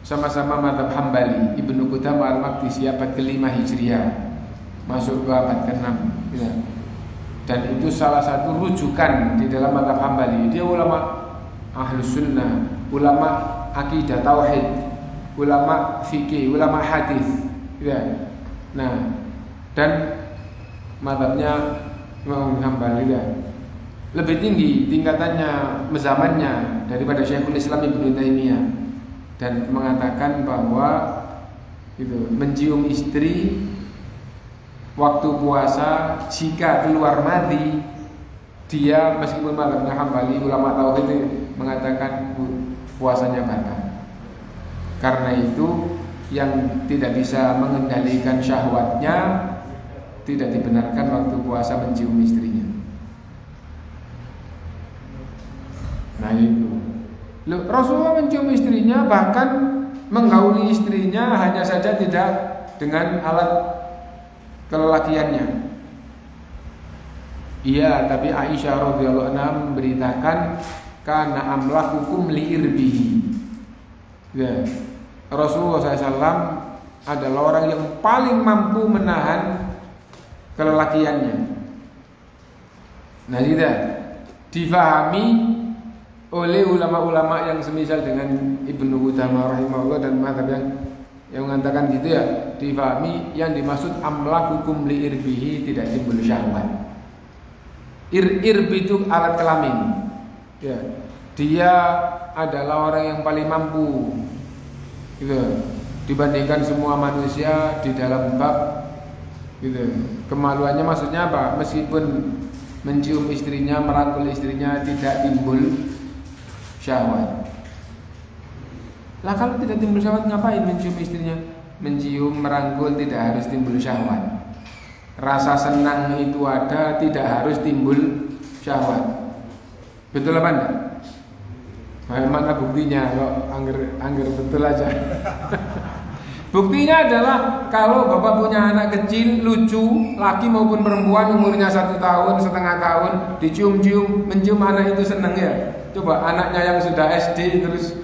sama-sama mazhab Hambali. Ibnu Qudamah Al-Maqdisi abad ke-5 Hijriah, masuk ke abad ke-6, ya. Dan itu salah satu rujukan di dalam mazhab Hambali. Dia ulama Ahlus Sunnah, ulama akidah tauhid, ulama fikih, ulama hadis, ya. Nah, dan mazhabnya Imam Hambali lebih tinggi tingkatannya, zamannya daripada Syekhul Islam Ibnu Taimiyah, dan mengatakan bahwa itu mencium istri waktu puasa jika keluar madhi, dia meskipun mazhabnya Hambali, ulama tauhid itu mengatakan puasanya batal. Karena itu yang tidak bisa mengendalikan syahwatnya tidak dibenarkan waktu puasa mencium istrinya. Nah, itu. Loh, Rasulullah mencium istrinya, bahkan menggauli istrinya, hanya saja tidak dengan alat kelelakiannya. Iya, tapi Aisyah radhiyallahu anha memberitakan kana amlakukum liirbihi. Ya, Rasulullah SAW adalah orang yang paling mampu menahan kelelakiannya. Nah, tidak difahami oleh ulama-ulama yang semisal dengan Ibnu Qudamah rahimahullah dan mazhab yang mengatakan gitu, ya, difahami yang dimaksud amlakukum liirbihi tidak timbul syahwat. Irbi itu alat kelamin, ya. Dia adalah orang yang paling mampu, gitu, dibandingkan semua manusia di dalam bab, gitu. Kemaluannya maksudnya apa? Meskipun mencium istrinya, merangkul istrinya, tidak timbul syahwat. Lah, kalau tidak timbul syahwat ngapain mencium istrinya? Mencium, merangkul tidak harus timbul syahwat. Rasa senang itu ada, tidak harus timbul syahwat. Betul apa enggak? Mana buktinya? Kok angger betul aja. Buktinya adalah kalau bapak punya anak kecil lucu, laki maupun perempuan, umurnya 1 tahun, setengah tahun, dicium-cium, mencium anak itu seneng, ya. Coba anaknya yang sudah SD terus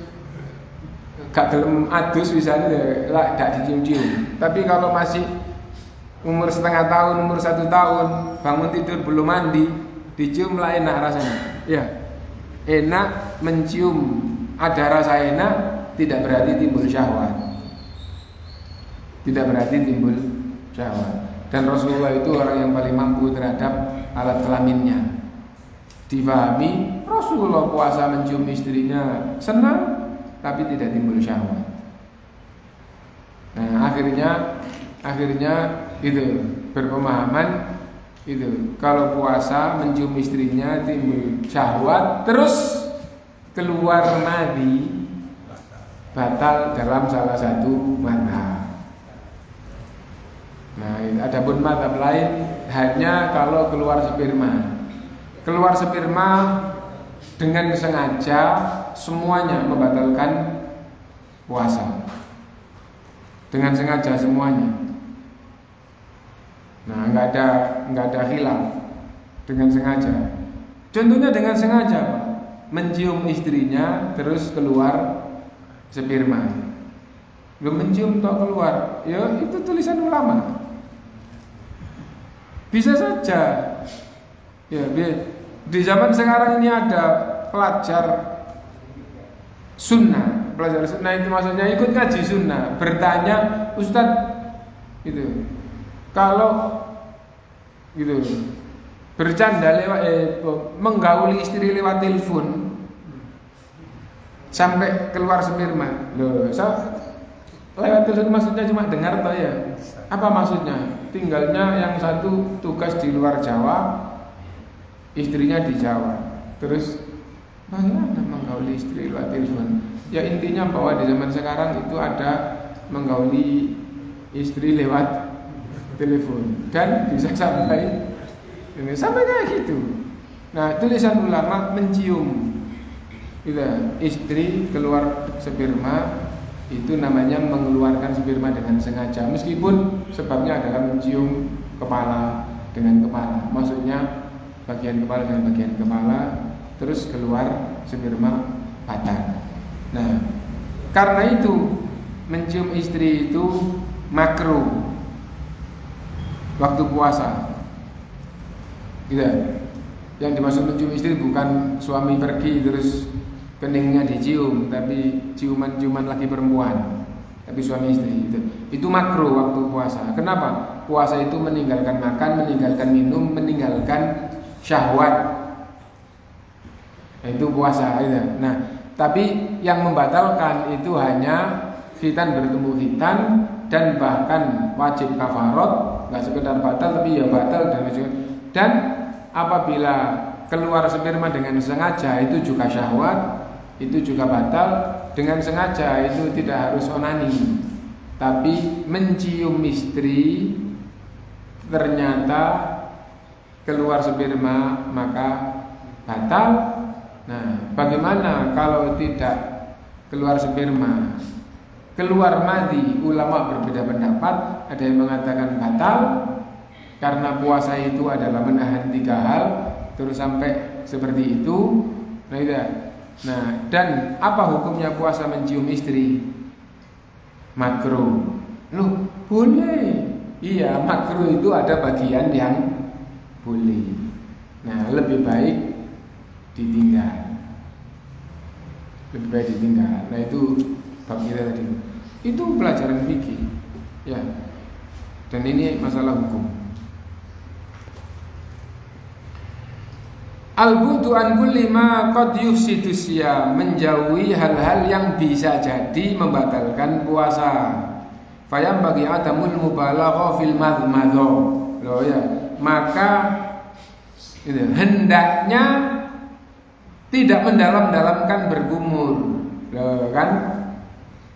gak gelem adus misalnya, ya, lah gak dicium-cium. Tapi kalau masih umur setengah tahun, umur 1 tahun, bangun tidur belum mandi, dicium lah enak rasanya, ya. Enak, mencium ada rasa enak, tidak berarti timbul syahwat. Tidak berarti timbul syahwat. Dan Rasulullah itu orang yang paling mampu terhadap alat kelaminnya. Difahami, Rasulullah puasa mencium istrinya senang, tapi tidak timbul syahwat. Nah, akhirnya itu berpemahaman itu kalau puasa mencium istrinya timbul syahwat, terus keluar madhi, batal dalam salah satu mazhab. Nah, adapun mazhab lain hanya kalau keluar sperma. Keluar sperma dengan sengaja semuanya membatalkan puasa. Dengan sengaja semuanya. Nah, enggak ada khilaf dengan sengaja. Contohnya dengan sengaja, Pak. Mencium istrinya terus keluar sperma. Belum mencium toh keluar, ya itu tulisan ulama. Bisa saja. Ya, di zaman sekarang ini ada pelajar sunnah. Pelajar sunnah itu maksudnya ikut ngaji sunnah, bertanya, Ustadz, gitu. Kalau gitu bercanda lewat menggauli istri lewat telepon sampai keluar sperma. Loh, lewat telepon maksudnya cuma dengar toh ya? Apa maksudnya? Tinggalnya yang satu tugas di luar Jawa, istrinya di Jawa. Terus bagaimana menggauli istri lewat telepon? Ya intinya bahwa di zaman sekarang itu ada menggauli istri lewat telepon dan bisa sampai kayak gitu. Nah, tulisan ulama mencium gitu, istri keluar sperma itu namanya mengeluarkan sperma dengan sengaja, meskipun sebabnya adalah mencium kepala dengan kepala. Maksudnya bagian kepala dengan bagian kepala terus keluar sperma batal. Nah, karena itu mencium istri itu makruh waktu puasa. Gitu. Yang dimaksud mencium istri bukan suami pergi terus keningnya dicium, tapi ciuman-ciuman lagi perempuan, tapi suami istri itu makruh waktu puasa. Kenapa? Puasa itu meninggalkan makan, meninggalkan minum, meninggalkan syahwat. Nah, itu puasa gitu. Nah, tapi yang membatalkan itu hanya khitan bertemu khitan dan bahkan wajib kafarot, nggak sekedar batal tapi ya batal dan apabila keluar sperma dengan sengaja itu juga syahwat, itu juga batal. Dengan sengaja itu tidak harus onani, tapi mencium istri ternyata keluar sperma maka batal. Nah, bagaimana kalau tidak keluar sperma, keluar madi? Ulama berbeda pendapat. Ada yang mengatakan batal karena puasa itu adalah menahan 3 hal, terus sampai seperti itu. Nah, dan apa hukumnya puasa mencium istri? Makruh. Loh, boleh. Iya, makruh itu ada bagian yang boleh. Nah, lebih baik ditinggal. Lebih baik ditinggal. Nah, itu bab kita tadi. Itu pelajaran fikih. Ya. Dan ini masalah hukum. Al-bu'du an kulli ma qad yufsidu siyam, menjauhi hal-hal yang bisa jadi membatalkan puasa. Fayam bagi adamul mubalagha fil madmadha. Loh ya, maka itu hendaknya tidak mendalam-dalamkan bergumur. Loh kan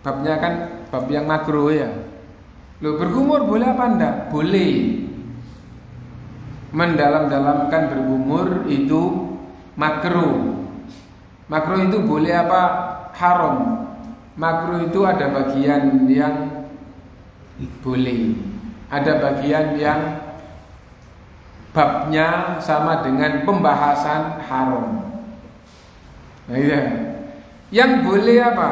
babnya kan bab yang makruh ya. Loh, bergumur boleh apa enggak? Boleh. Mendalam-dalamkan bergumur itu makruh. Makruh itu boleh apa? Haram. Makruh itu ada bagian yang boleh, ada bagian yang babnya sama dengan pembahasan haram. Nah, iya. Yang boleh apa?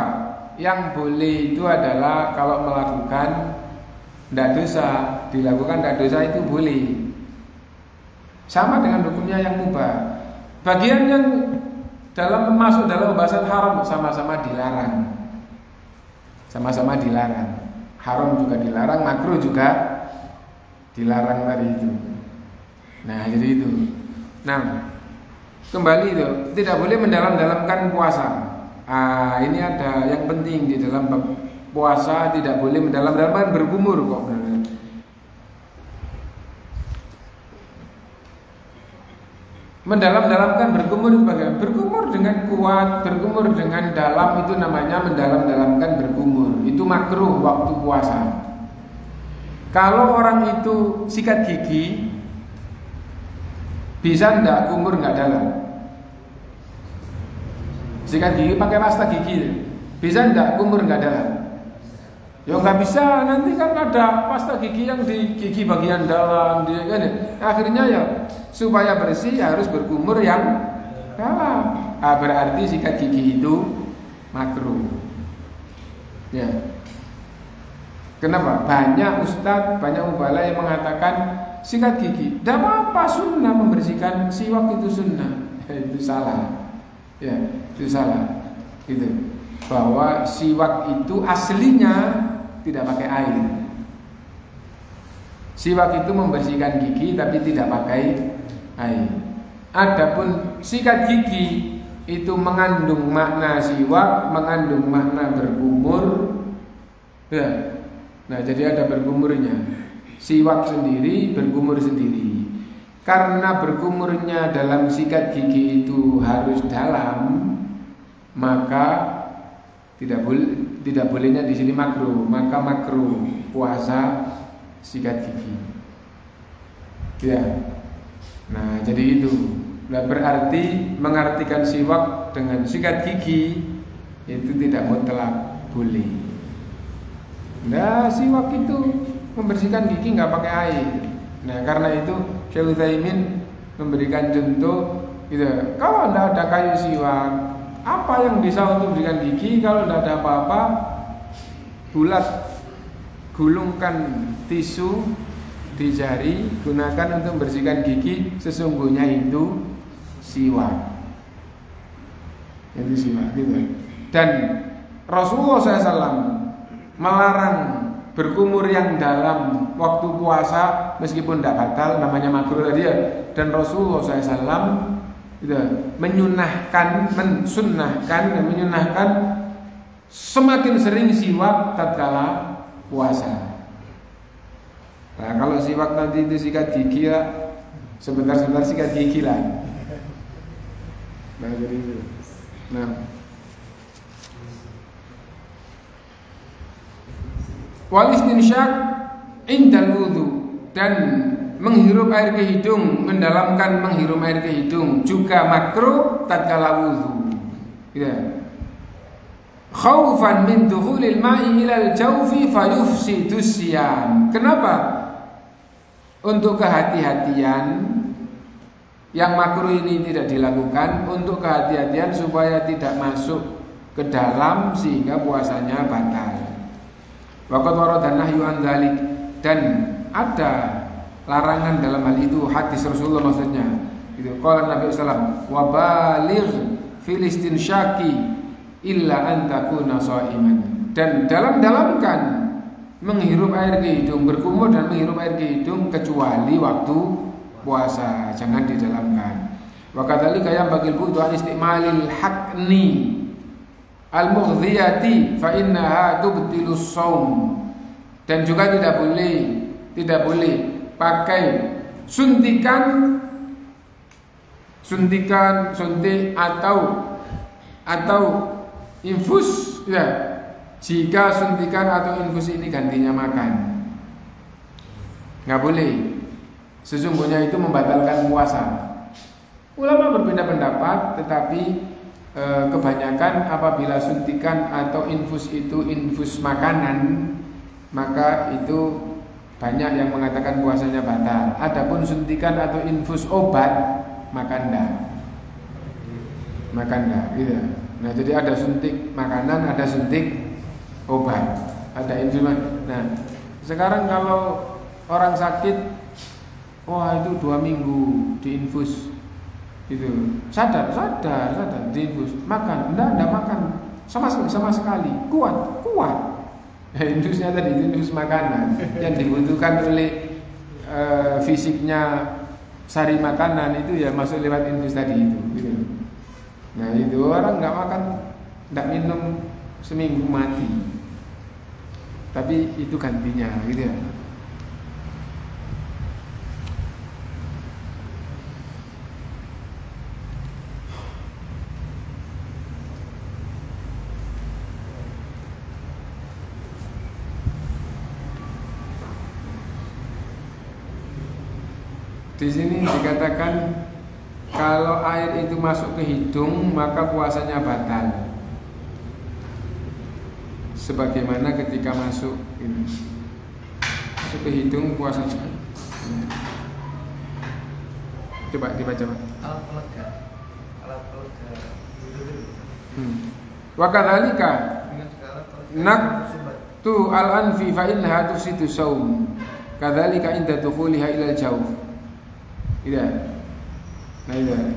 Yang boleh itu adalah kalau melakukan tidak dosa, dilakukan tidak dosa itu boleh. Sama dengan hukumnya yang mubah. Bagian yang masuk dalam pembahasan haram sama-sama dilarang. Sama-sama dilarang. Haram juga dilarang, makruh juga dilarang tadi itu. Nah, jadi itu. Nah, kembali itu tidak boleh mendalam-dalamkan puasa. Ini ada yang penting di dalam puasa, tidak boleh mendalam-dalamkan bergumur kok. Mendalam-dalamkan bergumur itu bagaimana? Bergumur dengan kuat, bergumur dengan dalam, itu namanya mendalam-dalamkan bergumur. Itu makruh waktu puasa. Kalau orang itu sikat gigi, bisa enggak gumur enggak dalam? Sikat gigi pakai pasta gigi, bisa enggak gumur enggak dalam? Ya nggak bisa, nanti kan ada pasta gigi yang di gigi bagian dalam, dia kan. Akhirnya ya supaya bersih harus bergumur yang dalam. Berarti sikat gigi itu makruh. Ya. Kenapa? Banyak ustadz, banyak mubala yang mengatakan sikat gigi tidak apa-apa, sunnah membersihkan siwak itu sunnah. Itu salah. Ya, itu salah. Gitu. Bahwa siwak itu aslinya tidak pakai air. Siwak itu membersihkan gigi tapi tidak pakai air. Adapun sikat gigi itu mengandung makna siwak, mengandung makna berkumur. Ya. Nah, jadi ada berkumurnya. Siwak sendiri, berkumur sendiri. Karena berkumurnya dalam sikat gigi itu harus dalam, maka tidak bolehnya di sini makruh. Maka makruh puasa sikat gigi. Ya. Nah, jadi itu. Nah, berarti mengartikan siwak dengan sikat gigi itu tidak mutlak boleh. Nah, siwak itu membersihkan gigi nggak pakai air. Nah, karena itu Syekh Utsaimin memberikan contoh gitu. Kalau tidak ada kayu siwak, apa yang bisa untuk membersihkan gigi? Kalau tidak ada apa-apa, bulat, gulungkan tisu di jari, gunakan untuk membersihkan gigi. Sesungguhnya itu siwak. Itu siwak gitu. Dan Rasulullah SAW melarang berkumur yang dalam waktu puasa meskipun tidak batal, namanya makruh tadi ya. Dan Rasulullah SAW gitu, menyunahkan semakin sering siwak tatkala puasa. Nah, kalau siwak nanti itu sikat gigi ya, sebentar-sebentar sikat gigi lah. Nah, jadi itu. Nah, wal istinsyak indal wudu, dan menghirup air ke hidung, mendalamkan menghirup air ke hidung juga makruh tatkala wudu. Ya. Khaufan min dukhulil ma'i ilal jawfi fayufsidus siyam. Kenapa? Untuk kehati-hatian yang makruh ini tidak dilakukan, untuk kehati-hatian supaya tidak masuk ke dalam sehingga puasanya batal. Waqad warada nahyu an dzalik, dan ada larangan dalam hal itu, hadis Rasulullah maksudnya. Itu qala Nabi sallallahu alaihi wasallam, "Wa baligh fil istinsyaqi illa an takuna shaiman." Dan dalamkan menghirup air ke hidung, berkumur dan menghirup air ke hidung kecuali waktu puasa, jangan didalamkan. Wa kadzalika yang bagil budu an istimalil hakni al-mughdhiyati fa innaha tubtilus shaum. Dan juga tidak boleh pakai suntik atau infus ya. Jika suntikan atau infus ini gantinya makan, nggak boleh. Sesungguhnya itu membatalkan puasa. Ulama berbeda pendapat, tetapi kebanyakan apabila suntikan atau infus itu infus makanan, maka itu banyak yang mengatakan puasanya batal. Adapun suntikan atau infus obat, maka enggak. Gitu. Nah, jadi ada suntik makanan, ada suntik obat, ada infus. Nah, sekarang kalau orang sakit, wah itu 2 minggu diinfus, itu sadar diinfus, makan, enggak makan sama sekali, kuat. Infusnya tadi infus makanan yang dibutuhkan oleh fisiknya sari makanan itu ya masuk lewat infus tadi itu. Gitu. Nah itu orang nggak makan, nggak minum seminggu mati. Tapi itu gantinya gitu ya. Di sini dikatakan kalau air itu masuk ke hidung maka puasanya batal. Sebagaimana ketika masuk ke hidung puasanya. Coba dibaca Pak. Alat Wa kadzalika naktu al-anfi fa innaha tusidu shaum. Kadzalika inda dukhuliha ila al-jawf. Iya.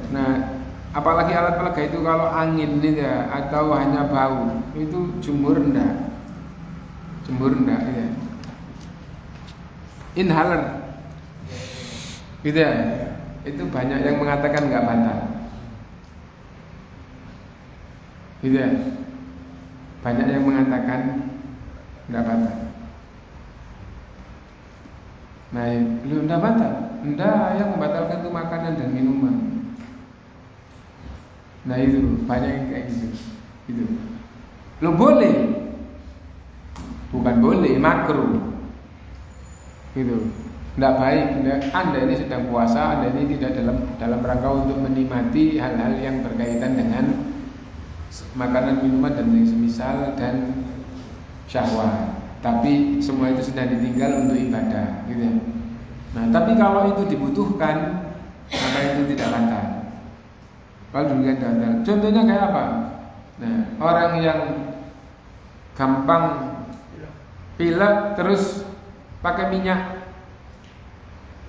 Nah, apalagi alat peraga itu kalau angin ya, atau hanya bau, itu jumhur enggak. Ya. Inhaler. Gitu ya. Itu banyak yang mengatakan enggak batal. Gitu ya. Banyak yang mengatakan enggak batal. Nah, lu enggak batal. Enggak, yang membatalkan itu makanan dan minuman. Nah itu banyak yang kayak gitu. Lo boleh, bukan boleh, makruh. Gitu. Tidak baik. Anda ini sedang puasa, Anda ini tidak dalam rangka untuk menikmati hal-hal yang berkaitan dengan makanan, minuman dan yang semisal dan syahwat. Tapi semua itu sedang ditinggal untuk ibadah, gitu ya. Nah, tapi kalau itu dibutuhkan, maka itu tidak batal. Kalau demikian batal. Contohnya kayak apa? Nah, orang yang gampang pilek terus pakai minyak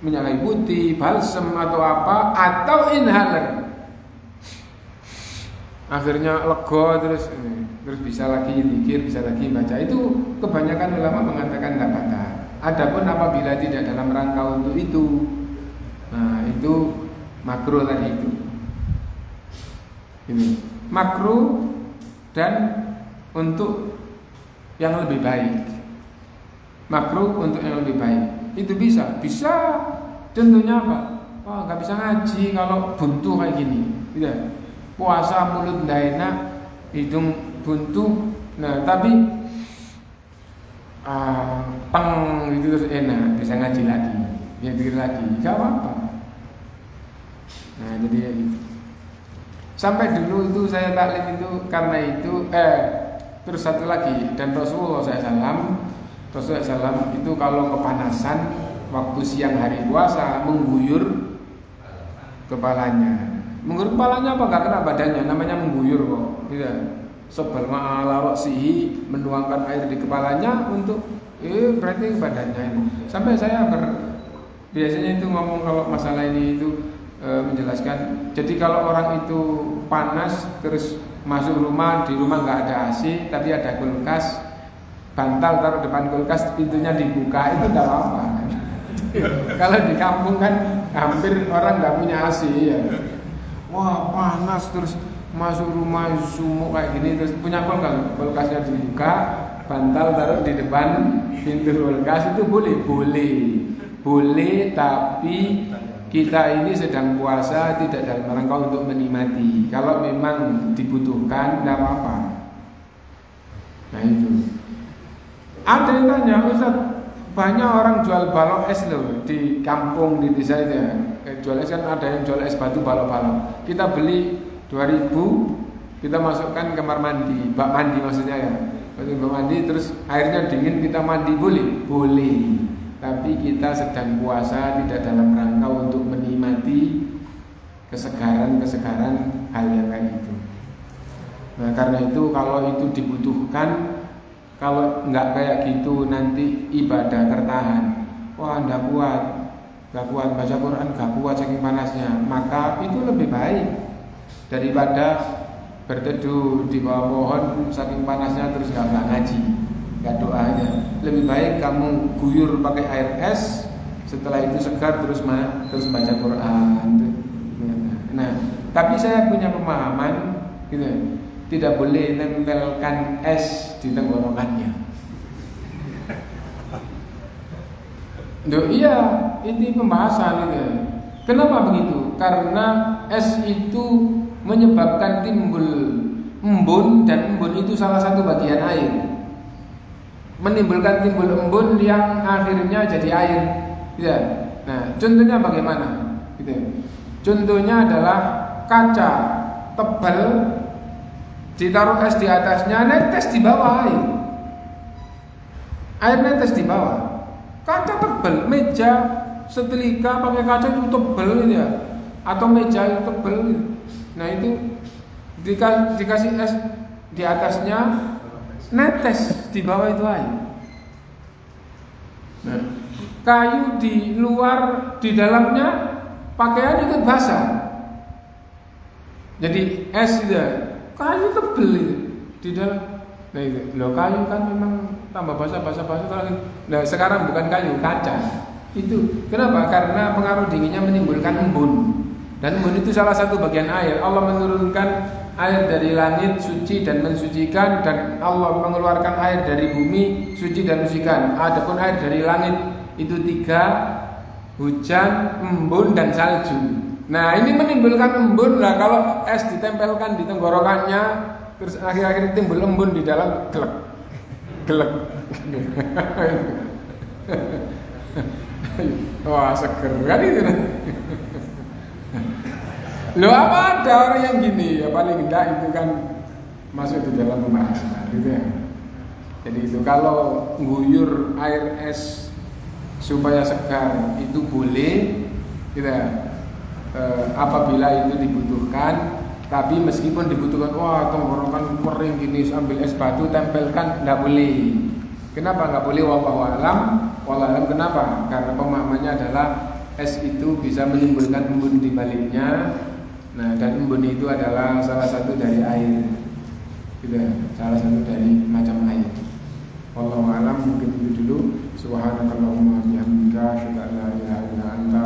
kayu putih, balsem atau apa, atau inhaler, akhirnya lega terus bisa lagi zikir, bisa lagi baca. Itu kebanyakan ulama mengatakan tidak batal. Adapun apabila tidak dalam rangka untuk itu, nah itu makruh tadi itu. Ini makruh dan untuk yang lebih baik. Makruh untuk yang lebih baik. Itu bisa. Contohnya apa? Wah, nggak bisa ngaji kalau buntu kayak gini. Tidak. Puasa mulut nggak enak, hidung buntu. Nah, tapi peng gitu terus enak, bisa ngaji lagi, pikir lagi, nggak apa-apa. Nah, jadi gitu. Sampai dulu itu saya taklim itu karena itu terus satu lagi, dan Rasulullah SAW itu kalau kepanasan waktu siang hari puasa mengguyur kepalanya. Mengguyur kepalanya apa? Gak kena badannya, namanya mengguyur kok. Tidak. Sebal ma'ala roksihi, menuangkan air di kepalanya untuk berarti badannya ini. Sampai saya biasanya itu ngomong kalau masalah ini itu menjelaskan. Jadi kalau orang itu panas terus masuk rumah, di rumah nggak ada AC tapi ada kulkas, bantal taruh depan kulkas, pintunya dibuka, itu nggak apa-apa. Kalau di kampung kan hampir orang nggak punya AC ya. Wah, panas terus masuk rumah sumuk kayak gini, terus punya kulkasnya dibuka, bantal taruh di depan pintu kulkas, itu boleh, tapi kita ini sedang puasa, tidak dalam rangka untuk menikmati. Kalau memang dibutuhkan, tidak apa-apa. Nah itu. Ada yang tanya, Ustaz, banyak orang jual balok es loh di kampung, di desa itu ya. Jual es kan ada yang jual es batu balok-balok. Kita beli 2.000, kita masukkan ke kamar mandi, bak mandi maksudnya ya. Bak mandi terus airnya dingin, kita mandi boleh. Tapi kita sedang puasa, tidak dalam rangka untuk menikmati kesegaran hal yang kayak itu. Nah, karena itu kalau itu dibutuhkan, kalau nggak kayak gitu nanti ibadah tertahan. Wah, nggak kuat baca Quran, nggak kuat saking panasnya. Maka itu lebih baik daripada berteduh di bawah pohon saking panasnya terus nggak ngaji, nggak doa aja. Lebih baik kamu guyur pakai air es, setelah itu segar terus baca Quran. Nah, tapi saya punya pemahaman gitu, tidak boleh nempelkan es di tenggorokannya. Iya, ini pembahasan ini. Kenapa begitu? Karena es itu menyebabkan timbul embun, dan embun itu salah satu bagian air. Menimbulkan timbul embun yang akhirnya jadi air. Ya. Nah, contohnya bagaimana? Gitu. Contohnya adalah kaca tebal, ditaruh es di atasnya, netes di bawah air. Air netes di bawah. Kaca tebal, meja setrika pakai kaca itu tebal gitu ya, atau meja itu tebal gitu. Nah itu dikasih es di atasnya, netes di bawah itu air. Nah, kayu di luar, di dalamnya pakaian ikut basah. Jadi es itu kayu tebel di dalam. Nah itu, loh kayu kan memang tambah basah. Nah sekarang bukan kayu, kaca. Itu kenapa? Karena pengaruh dinginnya menimbulkan embun. Dan embun itu salah satu bagian air. Allah menurunkan air dari langit suci dan mensucikan, dan Allah mengeluarkan air dari bumi suci dan mensucikan. Adapun air dari langit itu 3, hujan, embun dan salju. Nah ini menimbulkan embun. Nah kalau es ditempelkan di tenggorokannya, terus akhir-akhir timbul embun di dalam, gelek. Wah seger kan itu. Loh apa ada orang yang gini ya, paling enggak itu kan masuk di dalam pembahasan gitu ya. Jadi itu kalau guyur air es supaya segar itu boleh gitu ya, apabila itu dibutuhkan. Tapi meskipun dibutuhkan, wah tenggorokan kering gini, ambil es batu tempelkan, enggak boleh. Kenapa enggak boleh? Wallahu alam. Kenapa? Karena pemahamannya adalah es itu bisa menimbulkan embun di baliknya. Nah, dan embun itu adalah salah satu dari air. Gitu, salah satu dari macam air. Wallahu alam, mungkin itu dulu. Subhanakallahumma bihamdika, asyhadu an la ilaha illa anta,